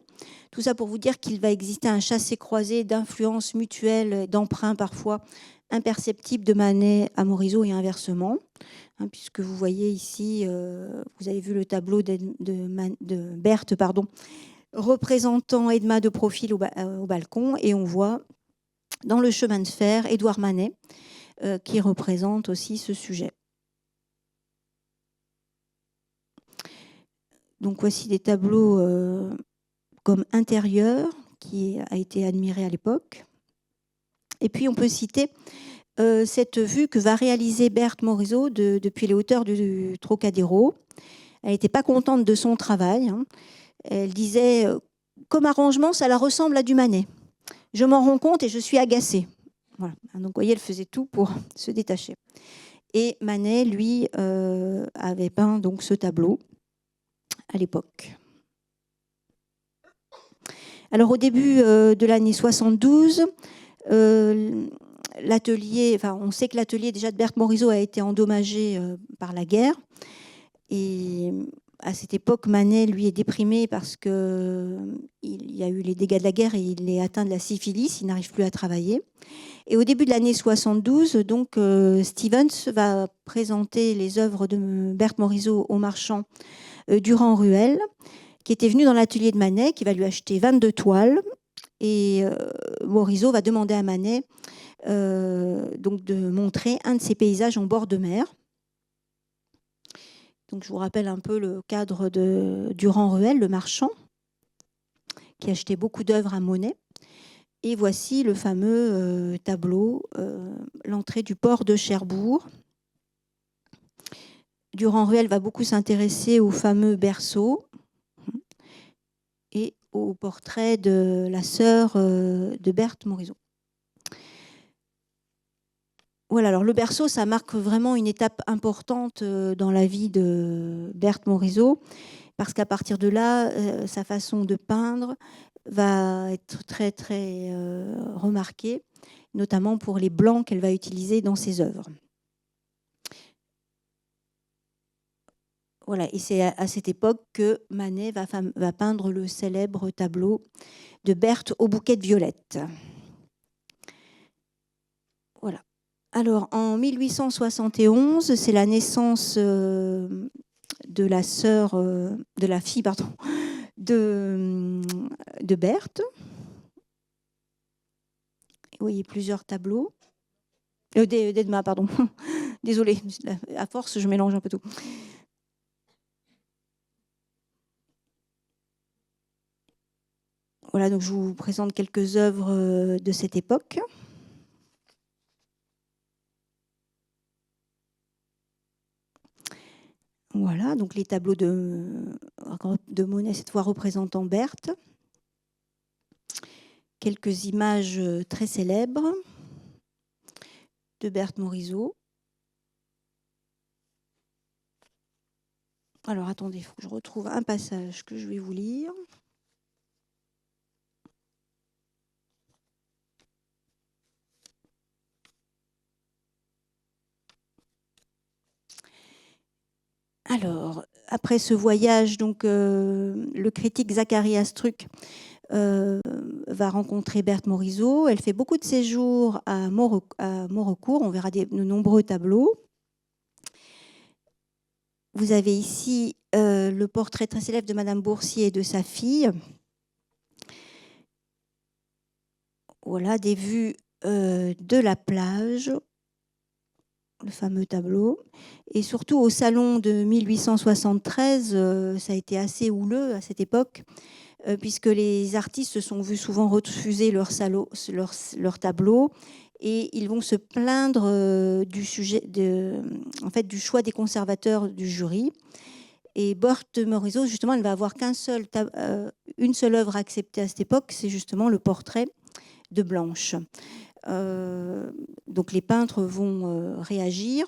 Tout ça pour vous dire qu'il va exister un chassé-croisé d'influences mutuelles, d'emprunts parfois imperceptibles de Manet à Morisot et inversement. Hein, puisque vous voyez ici, vous avez vu le tableau de Berthe, représentant Edma de profil au balcon, et on voit dans le chemin de fer Édouard Manet, qui représente aussi ce sujet. Donc voici des tableaux comme intérieur, qui a été admiré à l'époque. Et puis on peut citer cette vue que va réaliser Berthe Morisot depuis les hauteurs du Trocadéro. Elle n'était pas contente de son travail. Hein. Elle disait, comme arrangement, ça la ressemble à du Manet. Je m'en rends compte et je suis agacée. Voilà. Donc vous voyez, elle faisait tout pour se détacher. Et Manet, lui, avait peint donc ce tableau à l'époque. Alors au début de l'année 72, l'atelier, on sait que l'atelier déjà de Berthe Morisot a été endommagé par la guerre. Et à cette époque, Manet, lui, est déprimé parce qu'il y a eu les dégâts de la guerre et il est atteint de la syphilis, il n'arrive plus à travailler. Et au début de l'année 72, donc, Stevens va présenter les œuvres de Berthe Morisot au marchand Durand-Ruel, qui était venu dans l'atelier de Manet, qui va lui acheter 22 toiles. Et Morisot va demander à Manet donc de montrer un de ses paysages en bord de mer. Donc, je vous rappelle un peu le cadre de Durand-Ruel, le marchand, qui achetait beaucoup d'œuvres à Monet. Et voici le fameux tableau, l'entrée du port de Cherbourg. Durand-Ruel va beaucoup s'intéresser au fameux berceau et au portrait de la sœur de Berthe Morisot. Voilà, alors le berceau, ça marque vraiment une étape importante dans la vie de Berthe Morisot, parce qu'à partir de là, sa façon de peindre va être très, très remarquée, notamment pour les blancs qu'elle va utiliser dans ses œuvres. Voilà, et c'est à cette époque que Manet va peindre le célèbre tableau de Berthe au bouquet de violettes. Voilà. Alors, en 1871, c'est la naissance de la sœur, de la fille, de Berthe. Vous voyez plusieurs tableaux. D'Edma, pardon. Désolée, à force, je mélange un peu tout. Voilà, donc je vous présente quelques œuvres de cette époque. Voilà, donc les tableaux de Monet, cette fois représentant Berthe. Quelques images très célèbres de Berthe Morisot. Alors attendez, il faut que je retrouve un passage que je vais vous lire. Alors, après ce voyage, donc, le critique Zacharias Struck va rencontrer Berthe Morisot. Elle fait beaucoup de séjours à Maurecourt. On verra de nombreux tableaux. Vous avez ici le portrait très célèbre de Madame Boursier et de sa fille. Voilà, des vues de la plage, le fameux tableau. Et surtout au salon de 1873, ça a été assez houleux à cette époque, puisque les artistes se sont vus souvent refuser leur tableau, et ils vont se plaindre du choix des conservateurs du jury. Et Berthe Morisot, justement, elle va avoir une seule œuvre acceptée à cette époque, c'est justement le portrait de Blanche. Donc les peintres vont réagir.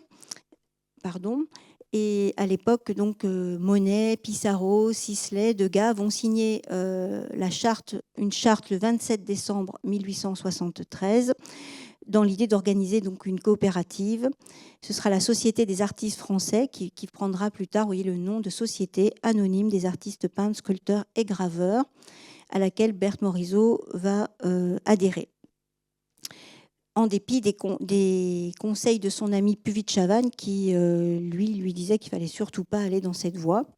Et à l'époque, donc Monet, Pissarro, Sisley, Degas vont signer une charte le 27 décembre 1873, dans l'idée d'organiser donc une coopérative. Ce sera la Société des artistes français qui prendra plus tard, le nom de Société anonyme des artistes peintres, sculpteurs et graveurs, à laquelle Berthe Morisot va adhérer. En dépit des conseils de son ami Puvis de Chavannes, qui lui disait qu'il ne fallait surtout pas aller dans cette voie.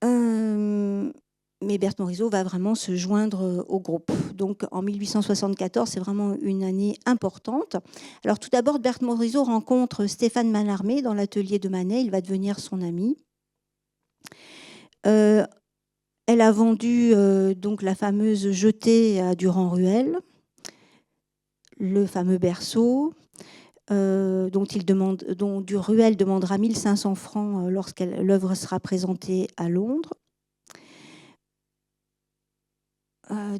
Mais Berthe Morisot va vraiment se joindre au groupe. Donc en 1874, c'est vraiment une année importante. Alors tout d'abord, Berthe Morisot rencontre Stéphane Mallarmé dans l'atelier de Manet. Il va devenir son ami. Elle a vendu donc la fameuse jetée à Durand-Ruel, le fameux berceau, dont Ruel demandera 1500 francs lorsque l'œuvre sera présentée à Londres.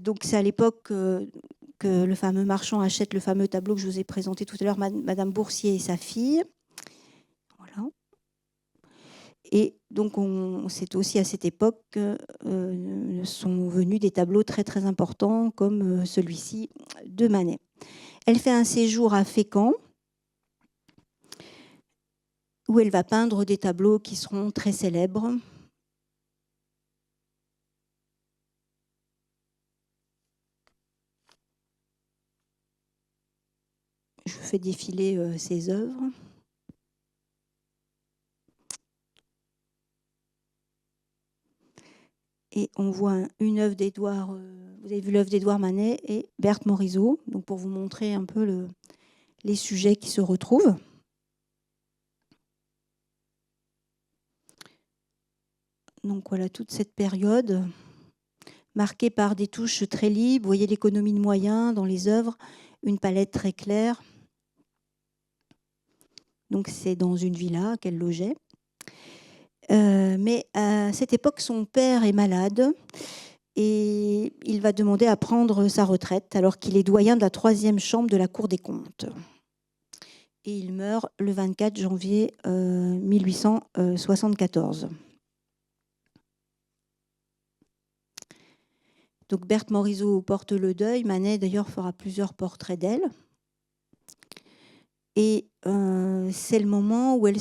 Donc c'est à l'époque que le fameux marchand achète le fameux tableau que je vous ai présenté tout à l'heure, Madame Boursier et sa fille. Voilà. Et donc c'est aussi à cette époque que sont venus des tableaux très très importants comme celui-ci de Manet. Elle fait un séjour à Fécamp, où elle va peindre des tableaux qui seront très célèbres. Je vous fais défiler ses œuvres. Et on voit une œuvre d'Édouard, vous avez vu l'œuvre d'Édouard Manet et Berthe Morisot, donc pour vous montrer un peu les sujets qui se retrouvent. Donc voilà toute cette période marquée par des touches très libres. Vous voyez l'économie de moyens dans les œuvres, une palette très claire. Donc c'est dans une villa qu'elle logeait. Mais à cette époque, son père est malade et il va demander à prendre sa retraite alors qu'il est doyen de la 3e chambre de la Cour des comptes. Et il meurt le 24 janvier 1874. Donc Berthe Morisot porte le deuil. Manet, d'ailleurs, fera plusieurs portraits d'elle. Et c'est le moment où elle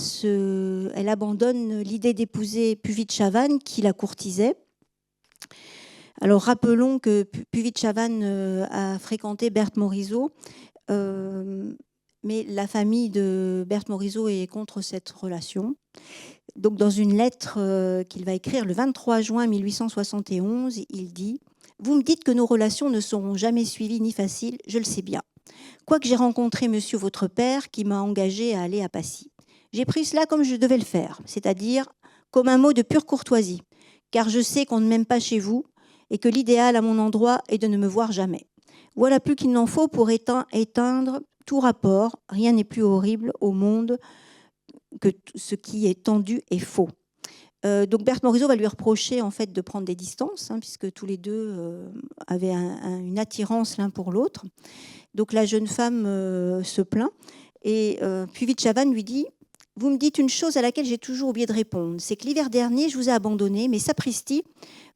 abandonne l'idée d'épouser Puvis de Chavannes, qui la courtisait. Alors rappelons que Puvis de Chavannes a fréquenté Berthe Morisot, mais la famille de Berthe Morisot est contre cette relation. Donc dans une lettre qu'il va écrire le 23 juin 1871, il dit « Vous me dites que nos relations ne seront jamais suivies ni faciles, je le sais bien. Quoique j'ai rencontré monsieur votre père qui m'a engagé à aller à Passy. J'ai pris cela comme je devais le faire, c'est-à-dire comme un mot de pure courtoisie, car je sais qu'on ne m'aime pas chez vous et que l'idéal à mon endroit est de ne me voir jamais. Voilà plus qu'il n'en faut pour éteindre tout rapport. Rien n'est plus horrible au monde que ce qui est tendu et faux. Donc Berthe Morisot va lui reprocher en fait de prendre des distances, puisque tous les deux avaient une attirance l'un pour l'autre. Donc la jeune femme se plaint et Puvis de Chavannes lui dit: vous me dites une chose à laquelle j'ai toujours oublié de répondre, c'est que l'hiver dernier je vous ai abandonné, mais sapristi,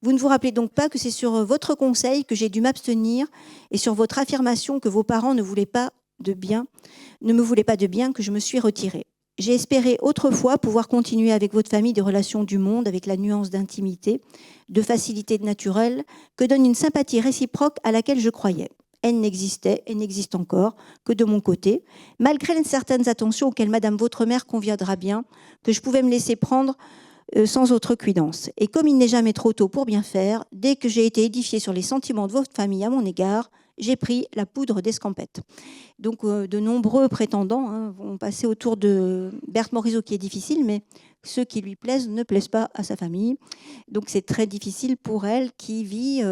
vous ne vous rappelez donc pas que c'est sur votre conseil que j'ai dû m'abstenir et sur votre affirmation que vos parents ne me voulaient pas de bien que je me suis retirée. J'ai espéré autrefois pouvoir continuer avec votre famille des relations du monde avec la nuance d'intimité, de facilité naturelle que donne une sympathie réciproque à laquelle je croyais. Elle n'existait et n'existe encore que de mon côté, malgré certaines attentions auxquelles Madame votre mère conviendra bien que je pouvais me laisser prendre sans autre cuidance. Et comme il n'est jamais trop tôt pour bien faire, dès que j'ai été édifiée sur les sentiments de votre famille à mon égard, j'ai pris la poudre d'escampette. Donc de nombreux prétendants vont passer autour de Berthe Morisot, qui est difficile, mais ceux qui lui plaisent ne plaisent pas à sa famille. Donc c'est très difficile pour elle qui vit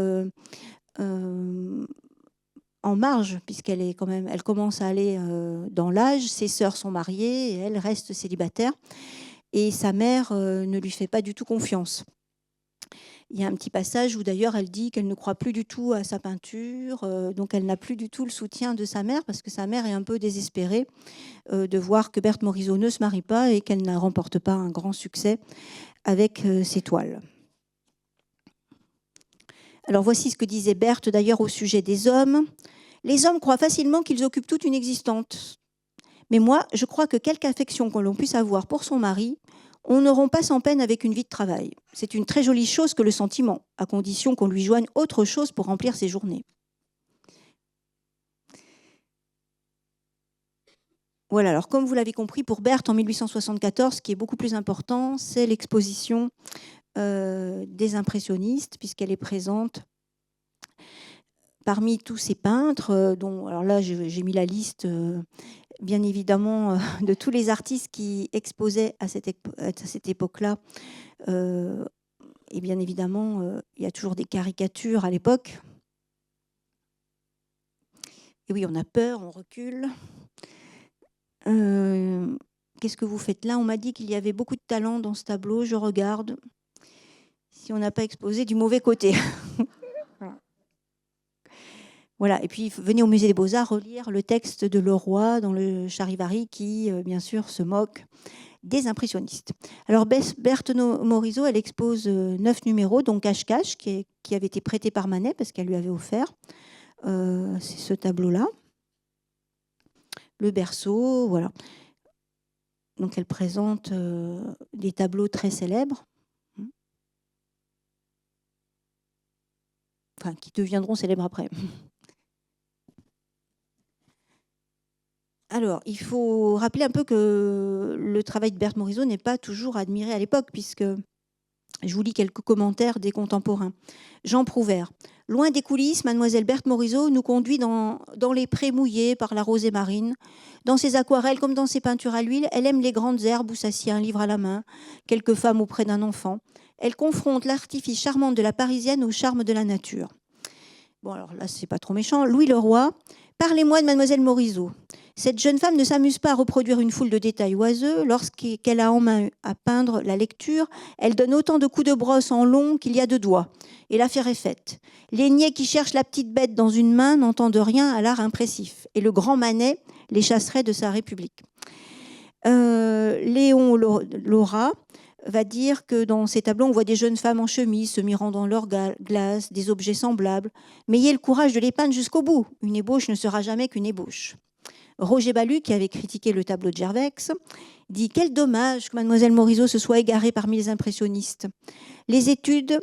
en marge, puisqu'elle est quand même, elle commence à aller dans l'âge. Ses sœurs sont mariées et elle reste célibataire. Et sa mère ne lui fait pas du tout confiance. Il y a un petit passage où d'ailleurs elle dit qu'elle ne croit plus du tout à sa peinture, donc elle n'a plus du tout le soutien de sa mère, parce que sa mère est un peu désespérée de voir que Berthe Morisot ne se marie pas et qu'elle ne remporte pas un grand succès avec ses toiles. Alors voici ce que disait Berthe d'ailleurs au sujet des hommes. Les hommes croient facilement qu'ils occupent toute une existence. Mais moi, je crois que quelque affection que l'on puisse avoir pour son mari, on ne rompt pas sans peine avec une vie de travail. C'est une très jolie chose que le sentiment, à condition qu'on lui joigne autre chose pour remplir ses journées. Voilà, alors comme vous l'avez compris, pour Berthe, en 1874, ce qui est beaucoup plus important, c'est l'exposition des impressionnistes, puisqu'elle est présente parmi tous ces peintres, dont, alors là, j'ai mis la liste... bien évidemment, de tous les artistes qui exposaient à cette époque-là. Et bien évidemment, il y a toujours des caricatures à l'époque. Et oui, on a peur, on recule. Qu'est-ce que vous faites là? On m'a dit qu'il y avait beaucoup de talent dans ce tableau. Je regarde si on n'a pas exposé du mauvais côté. Voilà, et puis venez au Musée des Beaux-Arts relire le texte de Leroy dans le Charivari qui, bien sûr, se moque des impressionnistes. Alors Berthe Morisot, elle expose 9 numéros, dont Cache-Cache, qui avait été prêté par Manet parce qu'elle lui avait offert. C'est ce tableau-là. Le berceau, voilà. Donc elle présente des tableaux très célèbres. Enfin, qui deviendront célèbres après. Alors, il faut rappeler un peu que le travail de Berthe Morisot n'est pas toujours admiré à l'époque, puisque je vous lis quelques commentaires des contemporains. Jean Prouvaire. Loin des coulisses, mademoiselle Berthe Morisot nous conduit dans les prés mouillés par la rosée marine. Dans ses aquarelles comme dans ses peintures à l'huile, elle aime les grandes herbes où s'assied un livre à la main, quelques femmes auprès d'un enfant. Elle confronte l'artifice charmant de la Parisienne au charme de la nature. Bon, alors là, c'est pas trop méchant. Louis Leroy. Parlez-moi de mademoiselle Morisot. Cette jeune femme ne s'amuse pas à reproduire une foule de détails oiseux. Lorsqu'elle a en main à peindre la lecture, elle donne autant de coups de brosse en long qu'il y a de doigts. Et l'affaire est faite. Les niais qui cherchent la petite bête dans une main n'entendent rien à l'art impressif. Et le grand Manet les chasserait de sa République. Léon Laura va dire que dans ces tableaux, on voit des jeunes femmes en chemise se mirant dans leur glace, des objets semblables. Mais ayez le courage de les peindre jusqu'au bout. Une ébauche ne sera jamais qu'une ébauche. Roger Balu, qui avait critiqué le tableau de Gervex, dit « Quel dommage que mademoiselle Morisot se soit égarée parmi les impressionnistes. Les études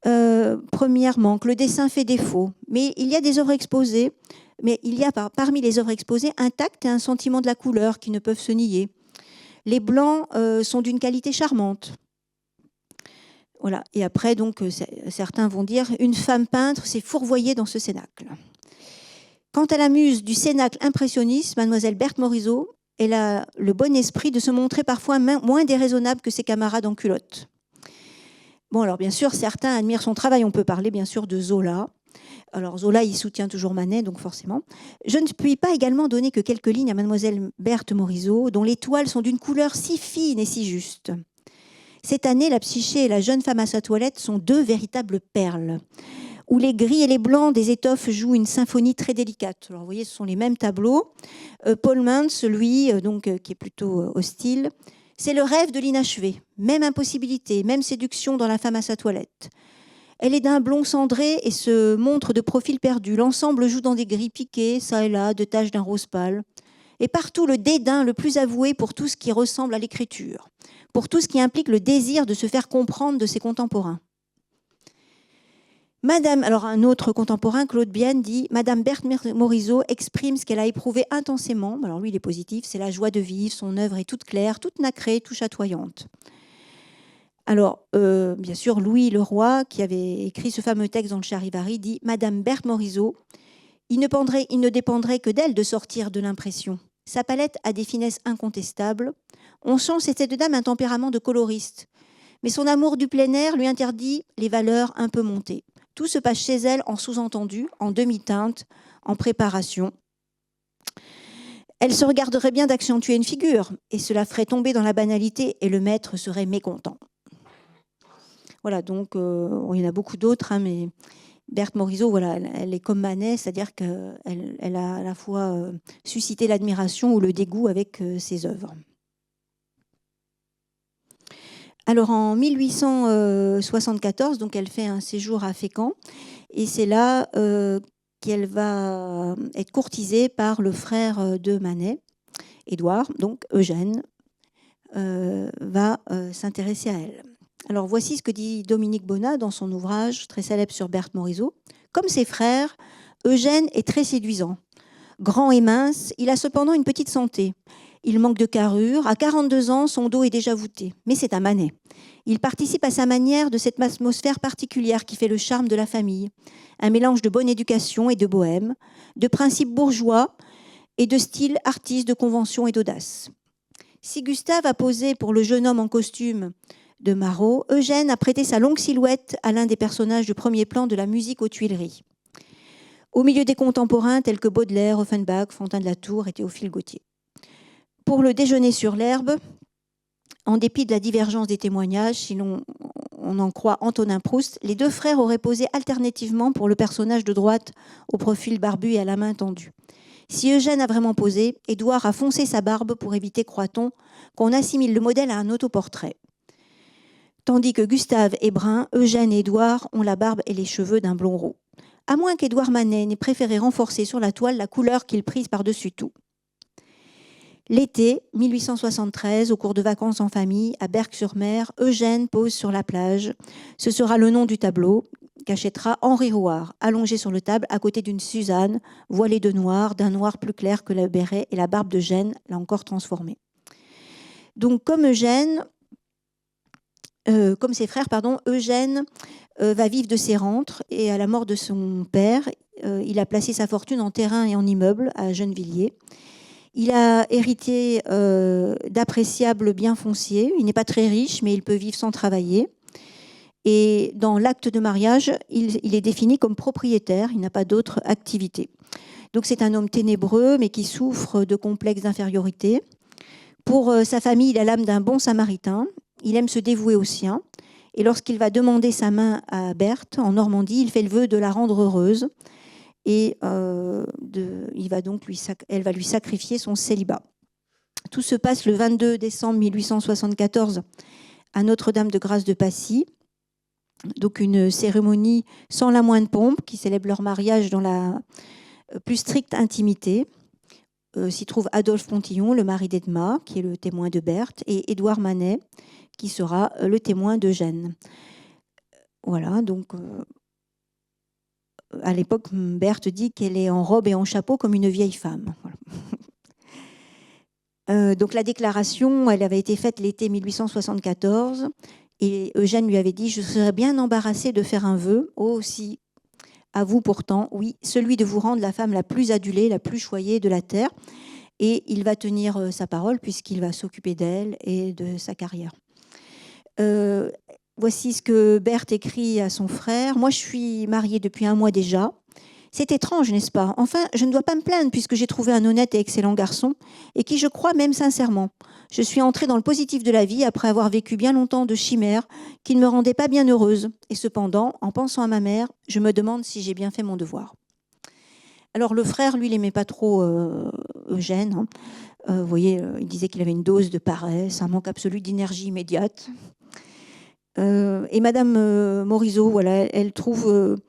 premières manquent, le dessin fait défaut. Mais il y a des œuvres exposées, mais il y a parmi les œuvres exposées un tact et un sentiment de la couleur qui ne peuvent se nier. Les blancs sont d'une qualité charmante. » Voilà. Et après, donc, certains vont dire « Une femme peintre s'est fourvoyée dans ce cénacle. » Quant à la muse du cénacle impressionniste, mademoiselle Berthe Morisot, elle a le bon esprit de se montrer parfois moins déraisonnable que ses camarades en culotte. Bon, alors bien sûr, certains admirent son travail. On peut parler bien sûr de Zola. Alors Zola, il soutient toujours Manet, donc forcément. Je ne puis pas également donner que quelques lignes à mademoiselle Berthe Morisot, dont les toiles sont d'une couleur si fine et si juste. Cette année, la Psyché et la jeune femme à sa toilette sont deux véritables perles, où les gris et les blancs des étoffes jouent une symphonie très délicate. Alors vous voyez, ce sont les mêmes tableaux. Paul Mintz, lui, qui est plutôt hostile, c'est le rêve de l'inachevé. Même impossibilité, même séduction dans la femme à sa toilette. Elle est d'un blond cendré et se montre de profil perdu. L'ensemble joue dans des gris piqués, ça et là, de taches d'un rose pâle. Et partout le dédain le plus avoué pour tout ce qui ressemble à l'écriture, pour tout ce qui implique le désir de se faire comprendre de ses contemporains. Alors un autre contemporain, Claude Bienne, dit « Madame Berthe Morisot exprime ce qu'elle a éprouvé intensément. » Alors lui, il est positif, c'est la joie de vivre, son œuvre est toute claire, toute nacrée, toute chatoyante. Alors, bien sûr, Louis Leroy, qui avait écrit ce fameux texte dans le Charivari, dit « Madame Berthe Morisot, il ne dépendrait que d'elle de sortir de l'impression. Sa palette a des finesses incontestables. On sent chez cette dame un tempérament de coloriste. Mais son amour du plein air lui interdit les valeurs un peu montées. Tout se passe chez elle en sous-entendu, en demi-teinte, en préparation. Elle se regarderait bien d'accentuer une figure, et cela ferait tomber dans la banalité, et le maître serait mécontent. » Voilà, donc il y en a beaucoup d'autres, hein, mais Berthe Morisot, voilà, elle est comme Manet, c'est-à-dire qu'elle a à la fois suscité l'admiration ou le dégoût avec ses œuvres. Alors en 1874, donc elle fait un séjour à Fécamp, et c'est là qu'elle va être courtisée par le frère de Manet, Édouard, donc Eugène, va s'intéresser à elle. Alors voici ce que dit Dominique Bonnat dans son ouvrage très célèbre sur Berthe Morisot. Comme ses frères, Eugène est très séduisant. Grand et mince, il a cependant une petite santé. Il manque de carrure. À 42 ans, son dos est déjà voûté. Mais c'est un Manet. Il participe à sa manière de cette atmosphère particulière qui fait le charme de la famille. Un mélange de bonne éducation et de bohème, de principes bourgeois et de style artiste, de convention et d'audace. Si Gustave a posé pour le jeune homme en costume de Marot, Eugène a prêté sa longue silhouette à l'un des personnages de premier plan de la musique aux Tuileries. Au milieu des contemporains tels que Baudelaire, Offenbach, Fontaine de la Tour et Théophile Gautier. Pour le déjeuner sur l'herbe, en dépit de la divergence des témoignages, si l'on en croit Antonin Proust, les deux frères auraient posé alternativement pour le personnage de droite au profil barbu et à la main tendue. Si Eugène a vraiment posé, Édouard a foncé sa barbe pour éviter, croit-on, qu'on assimile le modèle à un autoportrait. Tandis que Gustave est brun, Eugène et Édouard ont la barbe et les cheveux d'un blond roux. À moins qu'Édouard Manet n'ait préféré renforcer sur la toile la couleur qu'il prise par-dessus tout. L'été 1873, au cours de vacances en famille, à Berck-sur-Mer, Eugène pose sur la plage. Ce sera le nom du tableau qu'achètera Henri Rouard, allongé sur le table à côté d'une Suzanne, voilée de noir, d'un noir plus clair que le béret et la barbe de Gênes, là encore transformée. Donc comme Eugène, comme ses frères, Eugène va vivre de ses rentes et à la mort de son père, il a placé sa fortune en terrain et en immeubles à Gennevilliers. Il a hérité d'appréciables biens fonciers. Il n'est pas très riche, mais il peut vivre sans travailler. Et dans l'acte de mariage, il est défini comme propriétaire. Il n'a pas d'autre activité. Donc c'est un homme ténébreux, mais qui souffre de complexes d'infériorité. Pour sa famille, il a l'âme d'un bon samaritain. Il aime se dévouer aux siens. Et lorsqu'il va demander sa main à Berthe, en Normandie, il fait le vœu de la rendre heureuse. Et elle va lui sacrifier son célibat. Tout se passe le 22 décembre 1874 à Notre-Dame-de-Grâce de Passy. Donc une cérémonie sans la moindre pompe qui célèbre leur mariage dans la plus stricte intimité. S'y trouve Adolphe Pontillon, le mari d'Edma, qui est le témoin de Berthe, et Édouard Manet, qui sera le témoin d'Eugène. Voilà, donc à l'époque, Berthe dit qu'elle est en robe et en chapeau comme une vieille femme. Voilà. Donc la déclaration, elle avait été faite l'été 1874, et Eugène lui avait dit « Je serais bien embarrassée de faire un vœu, aussi à vous pourtant, oui, celui de vous rendre la femme la plus adulée, la plus choyée de la terre. » Et il va tenir sa parole puisqu'il va s'occuper d'elle et de sa carrière. Voici ce que Berthe écrit à son frère. « Moi, je suis mariée depuis 1 mois déjà. C'est étrange, n'est-ce pas? Enfin, je ne dois pas me plaindre puisque j'ai trouvé un honnête et excellent garçon et qui je crois m'aime sincèrement. Je suis entrée dans le positif de la vie après avoir vécu bien longtemps de chimères qui ne me rendaient pas bien heureuse. Et cependant, en pensant à ma mère, je me demande si j'ai bien fait mon devoir. » Alors le frère, lui, il n'aimait pas trop Eugène. Hein. Vous voyez, il disait qu'il avait une dose de paresse, un manque absolu d'énergie immédiate. Et Madame Morisot, voilà, elle trouve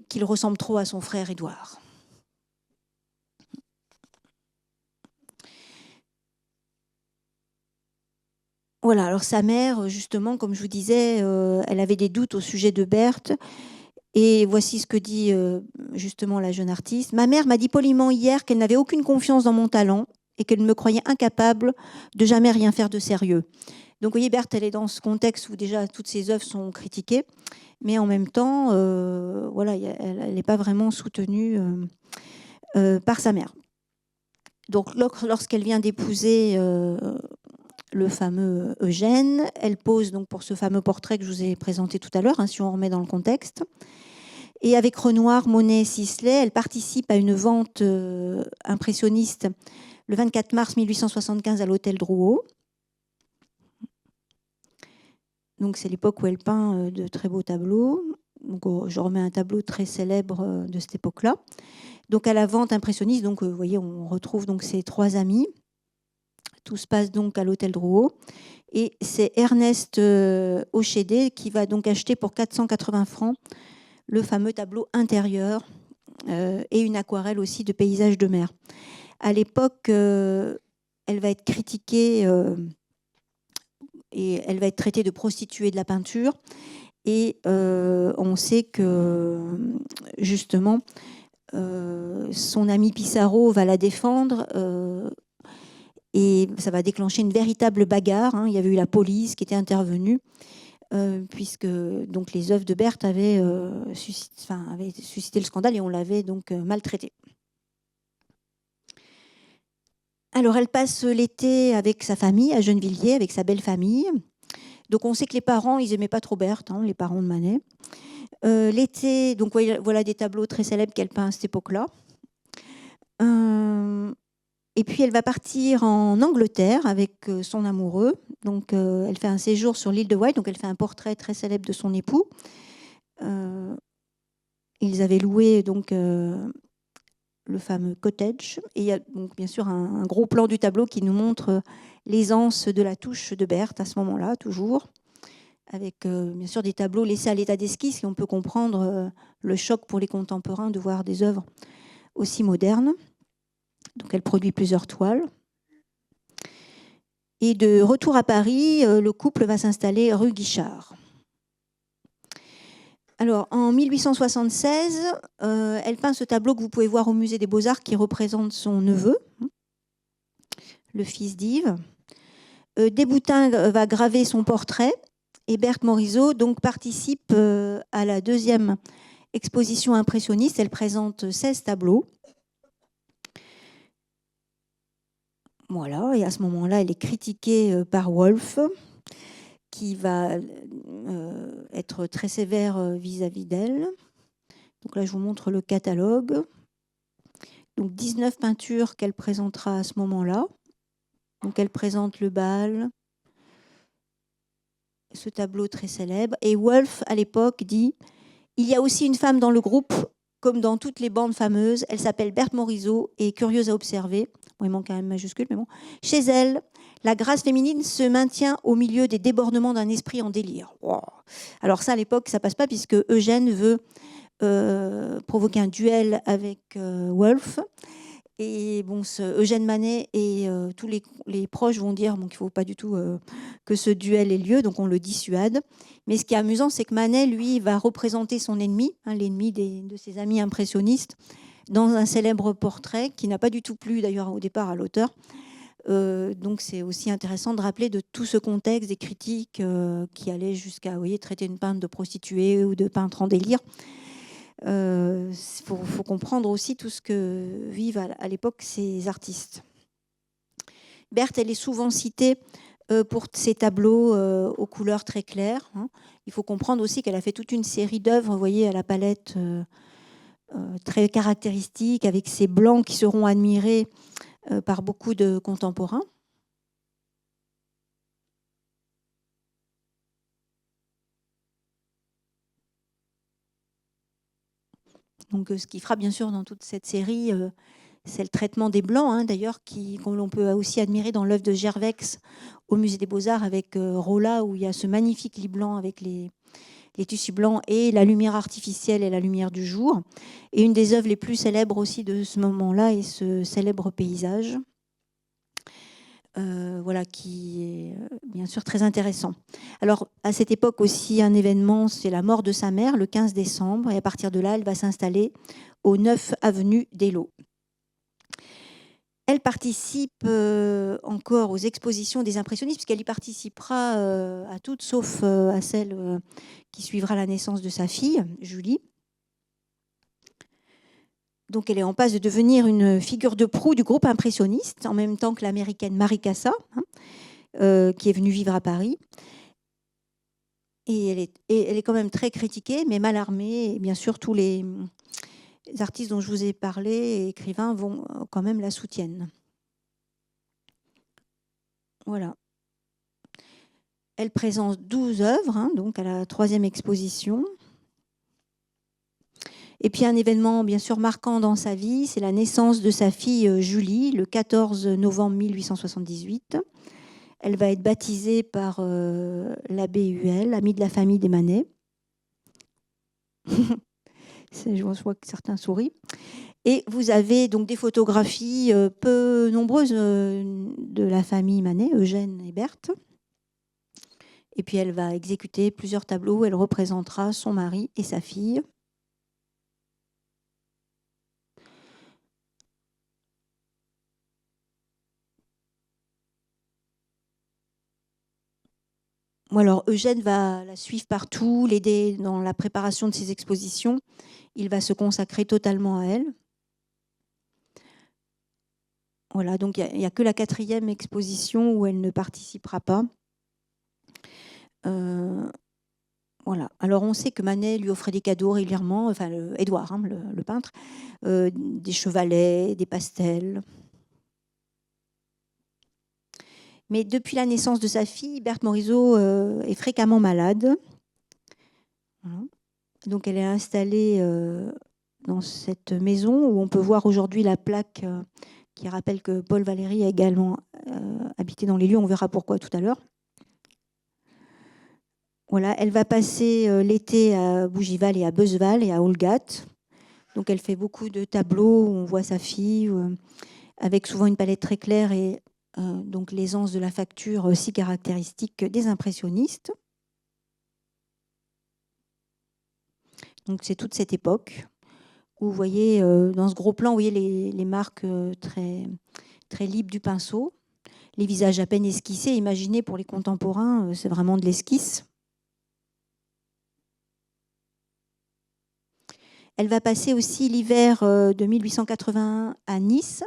qu'il ressemble trop à son frère Édouard. Voilà, alors sa mère, justement, comme je vous disais, elle avait des doutes au sujet de Berthe. Et voici ce que dit justement la jeune artiste. « Ma mère m'a dit poliment hier qu'elle n'avait aucune confiance dans mon talent et qu'elle me croyait incapable de jamais rien faire de sérieux. » Donc, vous voyez, Berthe, elle est dans ce contexte où déjà toutes ses œuvres sont critiquées, mais en même temps, voilà, elle n'est pas vraiment soutenue par sa mère. Donc, lorsqu'elle vient d'épouser le fameux Eugène, elle pose donc pour ce fameux portrait que je vous ai présenté tout à l'heure, hein, si on remet dans le contexte. Et avec Renoir, Monet, Sisley, elle participe à une vente impressionniste le 24 mars 1875 à l'hôtel Drouot. Donc c'est l'époque où elle peint de très beaux tableaux. Donc, je remets un tableau très célèbre de cette époque-là. Donc à la vente impressionniste, donc vous voyez, on retrouve donc ces 3 amis. Tout se passe donc à l'hôtel Drouot. Et c'est Ernest Auchédé qui va donc acheter pour 480 francs le fameux tableau intérieur et une aquarelle aussi de paysages de mer. À l'époque, elle va être critiquée et elle va être traitée de prostituée de la peinture. Et on sait que, justement, son ami Pissarro va la défendre et ça va déclencher une véritable bagarre. Hein. Il y avait eu la police qui était intervenue. Puisque donc, les œuvres de Berthe avaient suscité le scandale et on l'avait donc maltraitée. Alors, elle passe l'été avec sa famille à Gennevilliers, avec sa belle famille. Donc, on sait que les parents, ils n'aimaient pas trop Berthe, hein, les parents de Manet. L'été, donc voilà des tableaux très célèbres qu'elle peint à cette époque-là. Et puis, elle va partir en Angleterre avec son amoureux. Donc, elle fait un séjour sur l'île de Wight. Donc, elle fait un portrait très célèbre de son époux. Ils avaient loué donc le fameux cottage. Et il y a donc bien sûr un gros plan du tableau qui nous montre l'aisance de la touche de Berthe à ce moment-là, toujours, avec bien sûr des tableaux laissés à l'état d'esquisse. Et on peut comprendre le choc pour les contemporains de voir des œuvres aussi modernes. Donc elle produit plusieurs toiles. Et de retour à Paris, le couple va s'installer rue Guichard. Alors, en 1876, elle peint ce tableau que vous pouvez voir au Musée des Beaux-Arts qui représente son neveu, le fils d'Yves. Desboutin va graver son portrait et Berthe Morisot donc, participe à la 2e exposition impressionniste. Elle présente 16 tableaux. Voilà, et à ce moment-là, elle est critiquée par Wolf, qui va être très sévère vis-à-vis d'elle. Donc là, je vous montre le catalogue. Donc 19 peintures qu'elle présentera à ce moment-là. Donc elle présente le bal, ce tableau très célèbre. Et Wolf, à l'époque, dit « Il y a aussi une femme dans le groupe, comme dans toutes les bandes fameuses. Elle s'appelle Berthe Morisot et est curieuse à observer. » Bon, il manque un majuscule, mais bon. « Chez elle, la grâce féminine se maintient au milieu des débordements d'un esprit en délire. » Wow. Alors ça, à l'époque, ça passe pas puisque Eugène veut provoquer un duel avec Wolf. Et bon, Eugène Manet et tous les proches vont dire qu'il ne faut pas du tout que ce duel ait lieu, donc on le dissuade. Mais ce qui est amusant, c'est que Manet, lui, va représenter son ennemi, hein, l'ennemi de ses amis impressionnistes, dans un célèbre portrait qui n'a pas du tout plu d'ailleurs au départ à l'auteur. Donc c'est aussi intéressant de rappeler de tout ce contexte des critiques qui allaient jusqu'à traiter une peintre de prostituée ou de peintre en délire. Faut comprendre aussi tout ce que vivent à l'époque ces artistes. Berthe, elle est souvent citée pour ses tableaux aux couleurs très claires. Hein. Il faut comprendre aussi qu'elle a fait toute une série d'œuvres, vous voyez, à la palette très caractéristique, avec ces blancs qui seront admirés par beaucoup de contemporains. Donc, ce qui fera bien sûr dans toute cette série, c'est le traitement des blancs, hein, d'ailleurs, qu'on l'on peut aussi admirer dans l'œuvre de Gervex au Musée des Beaux-Arts avec Rolla, où il y a ce magnifique lit blanc avec les tissus blancs et la lumière artificielle et la lumière du jour. Et une des œuvres les plus célèbres aussi de ce moment-là est ce célèbre paysage. Voilà, qui est bien sûr très intéressant. Alors, à cette époque aussi, un événement, c'est la mort de sa mère, le 15 décembre, et à partir de là, elle va s'installer au 9 avenue d'Eylau. Elle participe encore aux expositions des impressionnistes, puisqu'elle y participera à toutes, sauf à celle qui suivra la naissance de sa fille, Julie. Donc, elle est en passe de devenir une figure de proue du groupe impressionniste, en même temps que l'américaine Mary Cassatt, qui est venue vivre à Paris. Et elle est quand même très critiquée, mais Mallarmé, et bien sûr tous les artistes dont je vous ai parlé et écrivains vont quand même la soutiennent. Voilà. Elle présente 12 œuvres, donc à la 3e exposition. Et puis un événement bien sûr marquant dans sa vie, c'est la naissance de sa fille Julie, le 14 novembre 1878. Elle va être baptisée par l'abbé Huel, ami de la famille des Manet. Je vois que certains sourient. Et vous avez donc des photographies peu nombreuses de la famille Manet, Eugène et Berthe. Et puis elle va exécuter plusieurs tableaux où elle représentera son mari et sa fille. Alors Eugène va la suivre partout, l'aider dans la préparation de ses expositions. Il va se consacrer totalement à elle. Voilà, donc il n'y a que la 4e exposition où elle ne participera pas. Voilà. Alors on sait que Manet lui offrait des cadeaux régulièrement, enfin Édouard, le peintre, des chevalets, des pastels. Mais depuis la naissance de sa fille, Berthe Morisot est fréquemment malade. Voilà. Donc elle est installée dans cette maison où on peut voir aujourd'hui la plaque qui rappelle que Paul Valéry a également habité dans les lieux. On verra pourquoi tout à l'heure. Voilà, elle va passer l'été à Bougival et à Beuzeval et à Olgat. Donc elle fait beaucoup de tableaux où on voit sa fille avec souvent une palette très claire et donc l'aisance de la facture si caractéristique des impressionnistes. Donc c'est toute cette époque où vous voyez dans ce gros plan, vous voyez les marques très, très libres du pinceau, les visages à peine esquissés. Imaginez pour les contemporains, c'est vraiment de l'esquisse. Elle va passer aussi l'hiver de 1881 à Nice,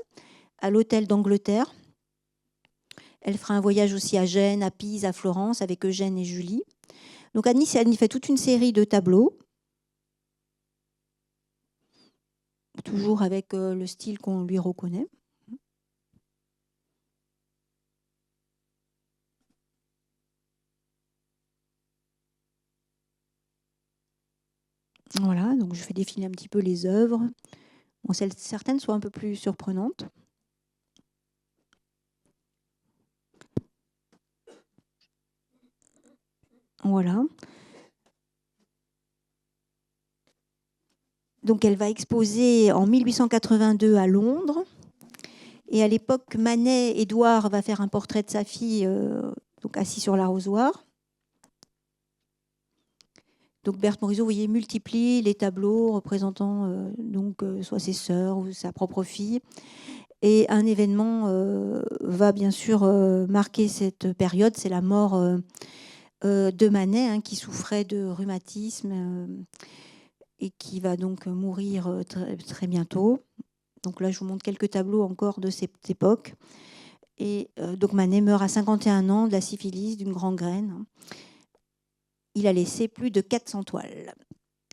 à l'hôtel d'Angleterre. Elle fera un voyage aussi à Gênes, à Pise, à Florence avec Eugène et Julie. Donc à Nice, elle fait toute une série de tableaux, toujours avec le style qu'on lui reconnaît. Voilà, donc je fais défiler un petit peu les œuvres. Bon, certaines sont un peu plus surprenantes. Voilà. Donc elle va exposer en 1882 à Londres. Et à l'époque, Manet, Édouard va faire un portrait de sa fille donc assis sur l'arrosoir. Donc Berthe Morisot, vous voyez, multiplie les tableaux représentant soit ses sœurs ou sa propre fille. Et un événement va bien sûr marquer cette période, c'est la mort de Manet, qui souffrait de rhumatisme et qui va donc mourir très, très bientôt. Donc là, je vous montre quelques tableaux encore de cette époque. Et donc Manet meurt à 51 ans de la syphilis, d'une gangrène. Il a laissé plus de 400 toiles.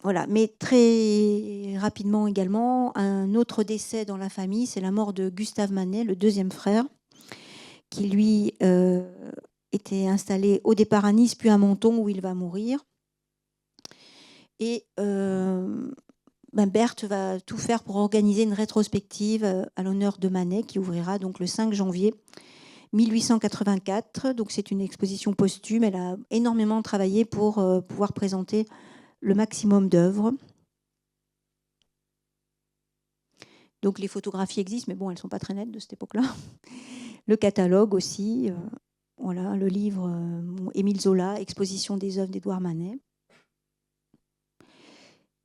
Voilà, mais très rapidement également, un autre décès dans la famille, c'est la mort de Gustave Manet, le deuxième frère, qui lui était installé au départ à Nice, puis à Menton, où il va mourir. Et Berthe va tout faire pour organiser une rétrospective à l'honneur de Manet, qui ouvrira donc le 5 janvier 1884. Donc c'est une exposition posthume. Elle a énormément travaillé pour pouvoir présenter le maximum d'œuvres. Donc les photographies existent, mais bon, elles ne sont pas très nettes de cette époque-là. Le catalogue aussi, voilà, le livre Émile Zola, Exposition des œuvres d'Édouard Manet.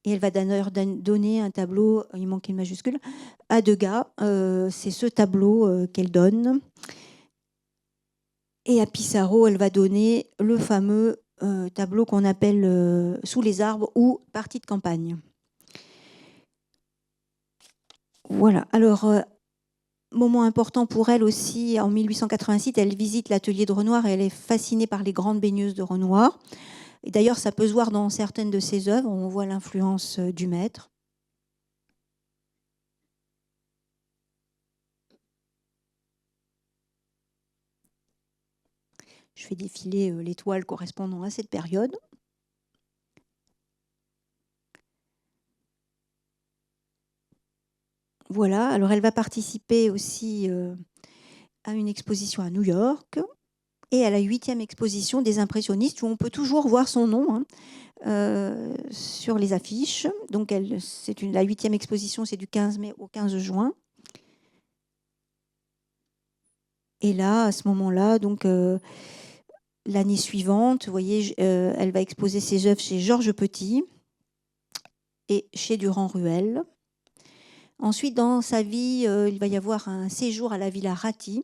Et elle va d'ailleurs donner un tableau, il manquait une majuscule, à Degas. C'est ce tableau qu'elle donne. Et à Pissarro, elle va donner le fameux tableau qu'on appelle Sous les arbres ou Partie de campagne. Voilà. Alors, moment important pour elle aussi, en 1886, elle visite l'atelier de Renoir et elle est fascinée par les grandes baigneuses de Renoir. Et d'ailleurs, ça peut se voir dans certaines de ses œuvres, on voit l'influence du maître. Je fais défiler les toiles correspondant à cette période. Voilà, alors elle va participer aussi à une exposition à New York et à la 8e exposition des impressionnistes où on peut toujours voir son nom sur les affiches. Donc la 8e exposition, c'est du 15 mai au 15 juin. Et là, à ce moment-là, donc l'année suivante, vous voyez, elle va exposer ses œuvres chez Georges Petit et chez Durand-Ruel. Ensuite, dans sa vie, il va y avoir un séjour à la Villa Ratti,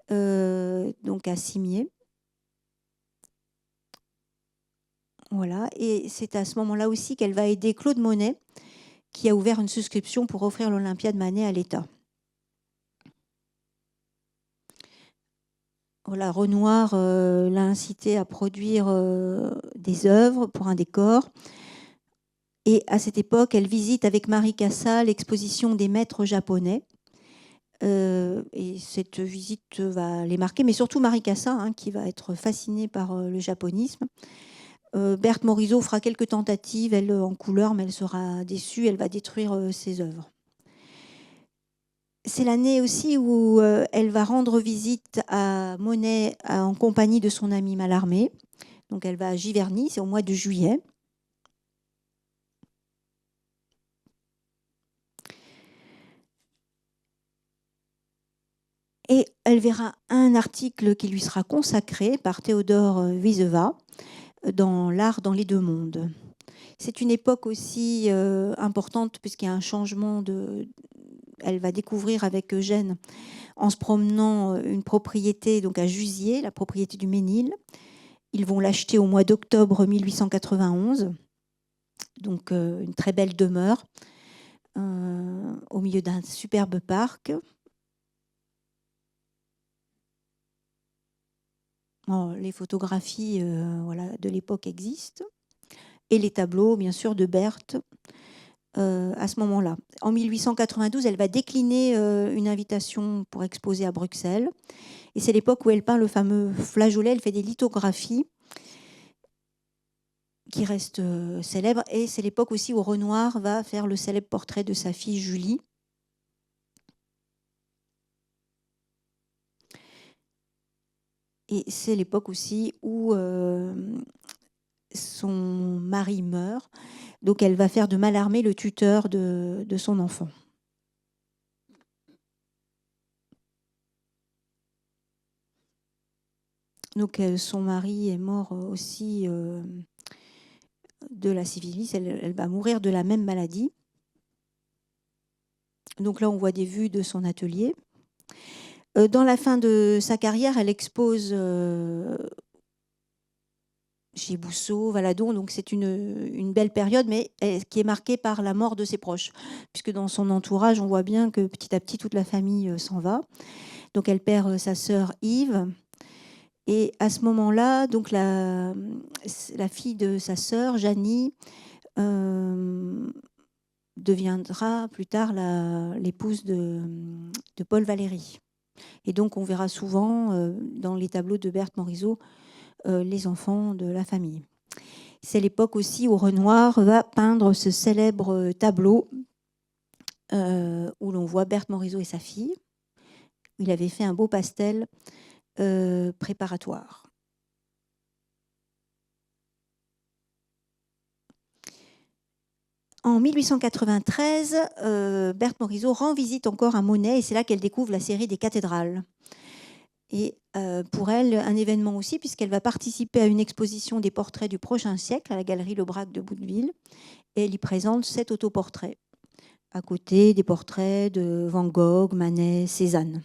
donc à Cimier. Voilà. Et c'est à ce moment-là aussi qu'elle va aider Claude Monet, qui a ouvert une souscription pour offrir l'Olympiade Manet à l'État. Voilà, Renoir l'a incité à produire des œuvres pour un décor. Et à cette époque, elle visite avec Marie Cassatt l'exposition des maîtres japonais. Et cette visite va les marquer, mais surtout Marie Cassatt, qui va être fascinée par le japonisme. Berthe Morisot fera quelques tentatives, elle en couleur, mais elle sera déçue, elle va détruire ses œuvres. C'est l'année aussi où elle va rendre visite à Monet en compagnie de son ami Mallarmé. Donc elle va à Giverny, c'est au mois de juillet. Et elle verra un article qui lui sera consacré par Théodore Wieseva dans L'art dans les deux mondes. C'est une époque aussi importante puisqu'il y a un changement de... Elle va découvrir avec Eugène, en se promenant, une propriété donc à Jusier, la propriété du Ménil. Ils vont l'acheter au mois d'octobre 1891, donc une très belle demeure au milieu d'un superbe parc. Bon, les photographies voilà, de l'époque existent et les tableaux, bien sûr, de Berthe à ce moment-là. En 1892, elle va décliner une invitation pour exposer à Bruxelles. Et c'est l'époque où elle peint le fameux flageolet. Elle fait des lithographies qui restent célèbres. Et c'est l'époque aussi où Renoir va faire le célèbre portrait de sa fille Julie. Et c'est l'époque aussi où son mari meurt. Donc elle va faire de Mallarmé le tuteur de son enfant. Donc son mari est mort aussi de la syphilis. Elle va mourir de la même maladie. Donc là, on voit des vues de son atelier. Dans la fin de sa carrière, elle expose chez Bousseau, Valadon. Donc c'est une belle période, mais qui est marquée par la mort de ses proches, puisque dans son entourage, on voit bien que petit à petit, toute la famille s'en va. Donc elle perd sa sœur Yves. Et à ce moment-là, donc la fille de sa sœur, Janie, deviendra plus tard l'épouse de Paul Valéry. Et donc on verra souvent dans les tableaux de Berthe Morisot les enfants de la famille. C'est l'époque aussi où Renoir va peindre ce célèbre tableau où l'on voit Berthe Morisot et sa fille. Il avait fait un beau pastel préparatoire. En 1893, Berthe Morisot rend visite encore à Monet et c'est là qu'elle découvre la série des cathédrales. Et pour elle, un événement aussi, puisqu'elle va participer à une exposition des portraits du prochain siècle à la galerie Lebrac de Bouteville. Et elle y présente 7 autoportraits, à côté des portraits de Van Gogh, Manet, Cézanne.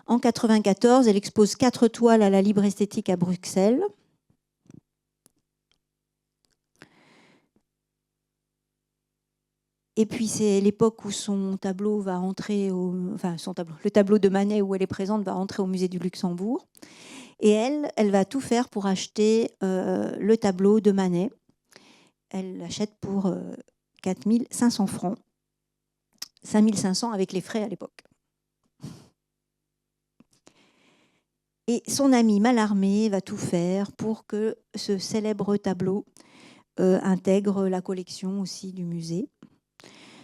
En 1994, elle expose 4 toiles à la Libre Esthétique à Bruxelles. Et puis c'est l'époque où son tableau va entrer le tableau de Manet où elle est présente va entrer au musée du Luxembourg. Et elle va tout faire pour acheter le tableau de Manet. Elle l'achète pour 4 500 francs. 5 500 avec les frais à l'époque. Et son ami Mallarmé va tout faire pour que ce célèbre tableau intègre la collection aussi du musée.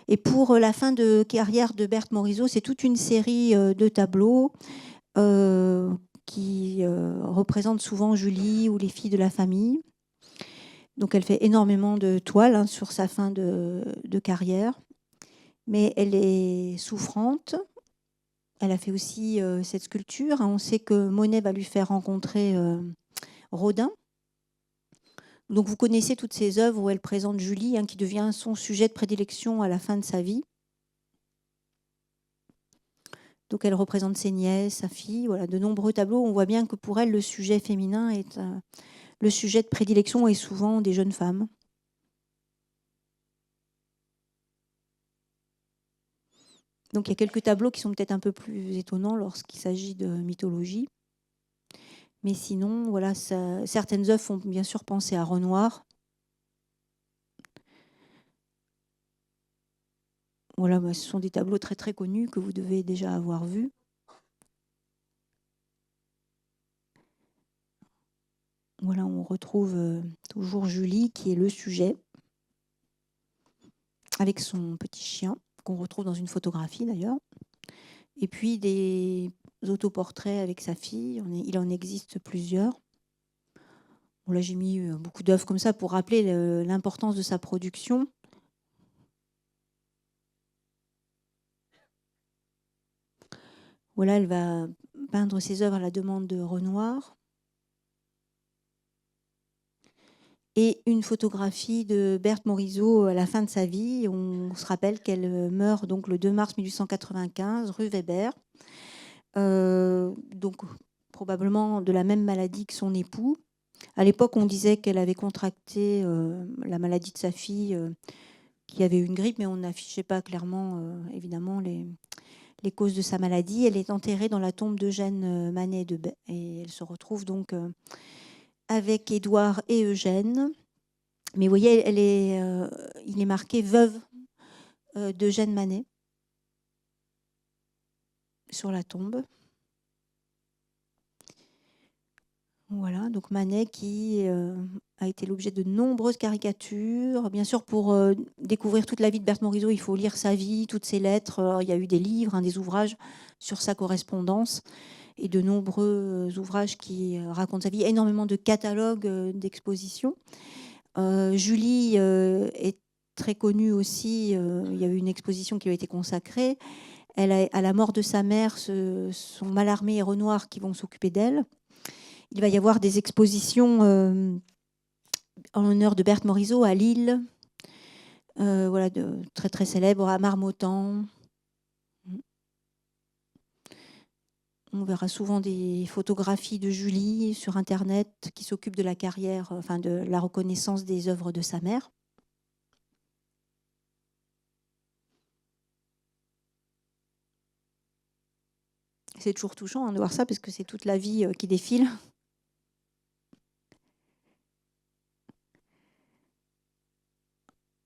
Et pour la fin de carrière de Berthe Morisot, c'est toute une série de tableaux qui représentent souvent Julie ou les filles de la famille. Donc elle fait énormément de toiles sur sa fin de carrière. Mais elle est souffrante. Elle a fait aussi cette sculpture. On sait que Monet va lui faire rencontrer Rodin. Donc vous connaissez toutes ces œuvres où elle présente Julie, qui devient son sujet de prédilection à la fin de sa vie. Donc elle représente ses nièces, sa fille, voilà, de nombreux tableaux. On voit bien que pour elle, le sujet féminin est le sujet de prédilection est souvent des jeunes femmes. Donc il y a quelques tableaux qui sont peut-être un peu plus étonnants lorsqu'il s'agit de mythologie. Mais sinon, voilà, certaines œuvres font bien sûr penser à Renoir. Voilà, ce sont des tableaux très très connus que vous devez déjà avoir vus. Voilà, on retrouve toujours Julie qui est le sujet, avec son petit chien, qu'on retrouve dans une photographie d'ailleurs. Et puis des autoportraits avec sa fille, il en existe plusieurs. Bon, là, j'ai mis beaucoup d'œuvres comme ça pour rappeler l'importance de sa production. Voilà, elle va peindre ses œuvres à la demande de Renoir. Et une photographie de Berthe Morisot à la fin de sa vie. On se rappelle qu'elle meurt donc le 2 mars 1895, rue Weber. Donc probablement de la même maladie que son époux. À l'époque, on disait qu'elle avait contracté la maladie de sa fille, qui avait une grippe, mais on n'affichait pas clairement, évidemment, les causes de sa maladie. Elle est enterrée dans la tombe d'Eugène Manet et elle se retrouve donc avec Édouard et Eugène. Mais vous voyez, il est marqué veuve d'Eugène Manet sur la tombe. Voilà, donc Manet qui a été l'objet de nombreuses caricatures. Bien sûr, pour découvrir toute la vie de Berthe Morisot, il faut lire sa vie, toutes ses lettres. Alors, il y a eu des livres, des ouvrages sur sa correspondance et de nombreux ouvrages qui racontent sa vie, énormément de catalogues d'expositions. Julie est très connue aussi. Il y a eu une exposition qui lui a été consacrée. À la mort de sa mère, ce sont Mallarmé et Renoir qui vont s'occuper d'elle. Il va y avoir des expositions en l'honneur de Berthe Morisot à Lille, voilà, très très célèbres, à Marmottan. On verra souvent des photographies de Julie sur Internet qui s'occupe de la carrière, enfin de la reconnaissance des œuvres de sa mère. C'est toujours touchant de voir ça parce que c'est toute la vie qui défile.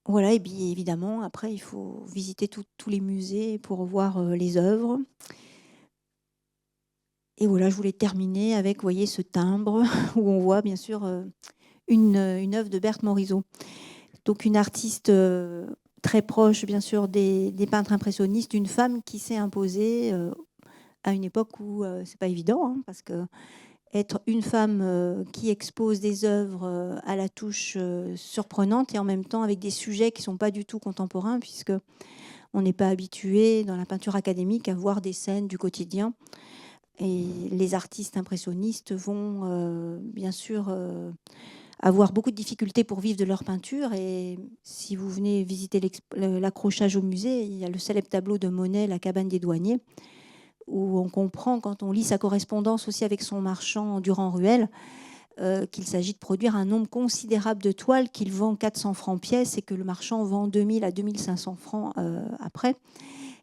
Voilà, et puis évidemment, après, il faut visiter tous les musées pour voir les œuvres. Et voilà, je voulais terminer avec, vous voyez, ce timbre où on voit bien sûr une œuvre de Berthe Morisot. Donc une artiste très proche, bien sûr, des peintres impressionnistes, une femme qui s'est imposée à une époque où c'est pas évident, hein, parce que être une femme qui expose des œuvres à la touche surprenante et en même temps avec des sujets qui ne sont pas du tout contemporains, puisque on n'est pas habitué dans la peinture académique à voir des scènes du quotidien. Et les artistes impressionnistes vont bien sûr avoir beaucoup de difficultés pour vivre de leur peinture. Et si vous venez visiter l'accrochage au musée, il y a le célèbre tableau de Monet, La cabane des douaniers, où on comprend, quand on lit sa correspondance aussi avec son marchand Durand-Ruel, qu'il s'agit de produire un nombre considérable de toiles qu'il vend 400 francs pièce et que le marchand vend 2000 à 2500 francs après.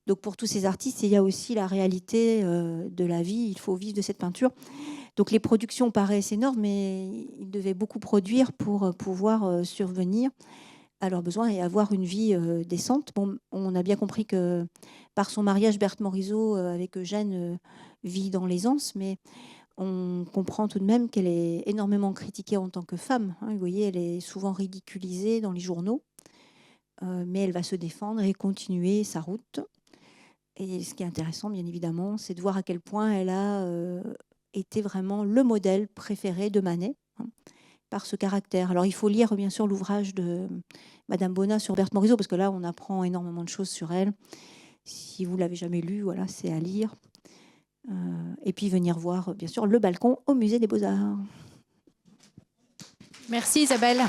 Donc pour tous ces artistes, il y a aussi la réalité de la vie, il faut vivre de cette peinture. Donc les productions paraissent énormes, mais ils devaient beaucoup produire pour pouvoir survenir à leurs besoins et avoir une vie décente. Bon, on a bien compris que par son mariage, Berthe Morisot avec Eugène vit dans l'aisance, mais on comprend tout de même qu'elle est énormément critiquée en tant que femme. Hein. Vous voyez, elle est souvent ridiculisée dans les journaux, mais elle va se défendre et continuer sa route. Et ce qui est intéressant, bien évidemment, c'est de voir à quel point elle a été vraiment le modèle préféré de Manet, hein, par ce caractère. Alors, il faut lire, bien sûr, l'ouvrage de Madame Bonnat sur Berthe Morisot, parce que là, on apprend énormément de choses sur elle. Si vous ne l'avez jamais lu, voilà, c'est à lire. Et puis, venir voir, bien sûr, le balcon au Musée des Beaux-Arts. Merci Isabelle.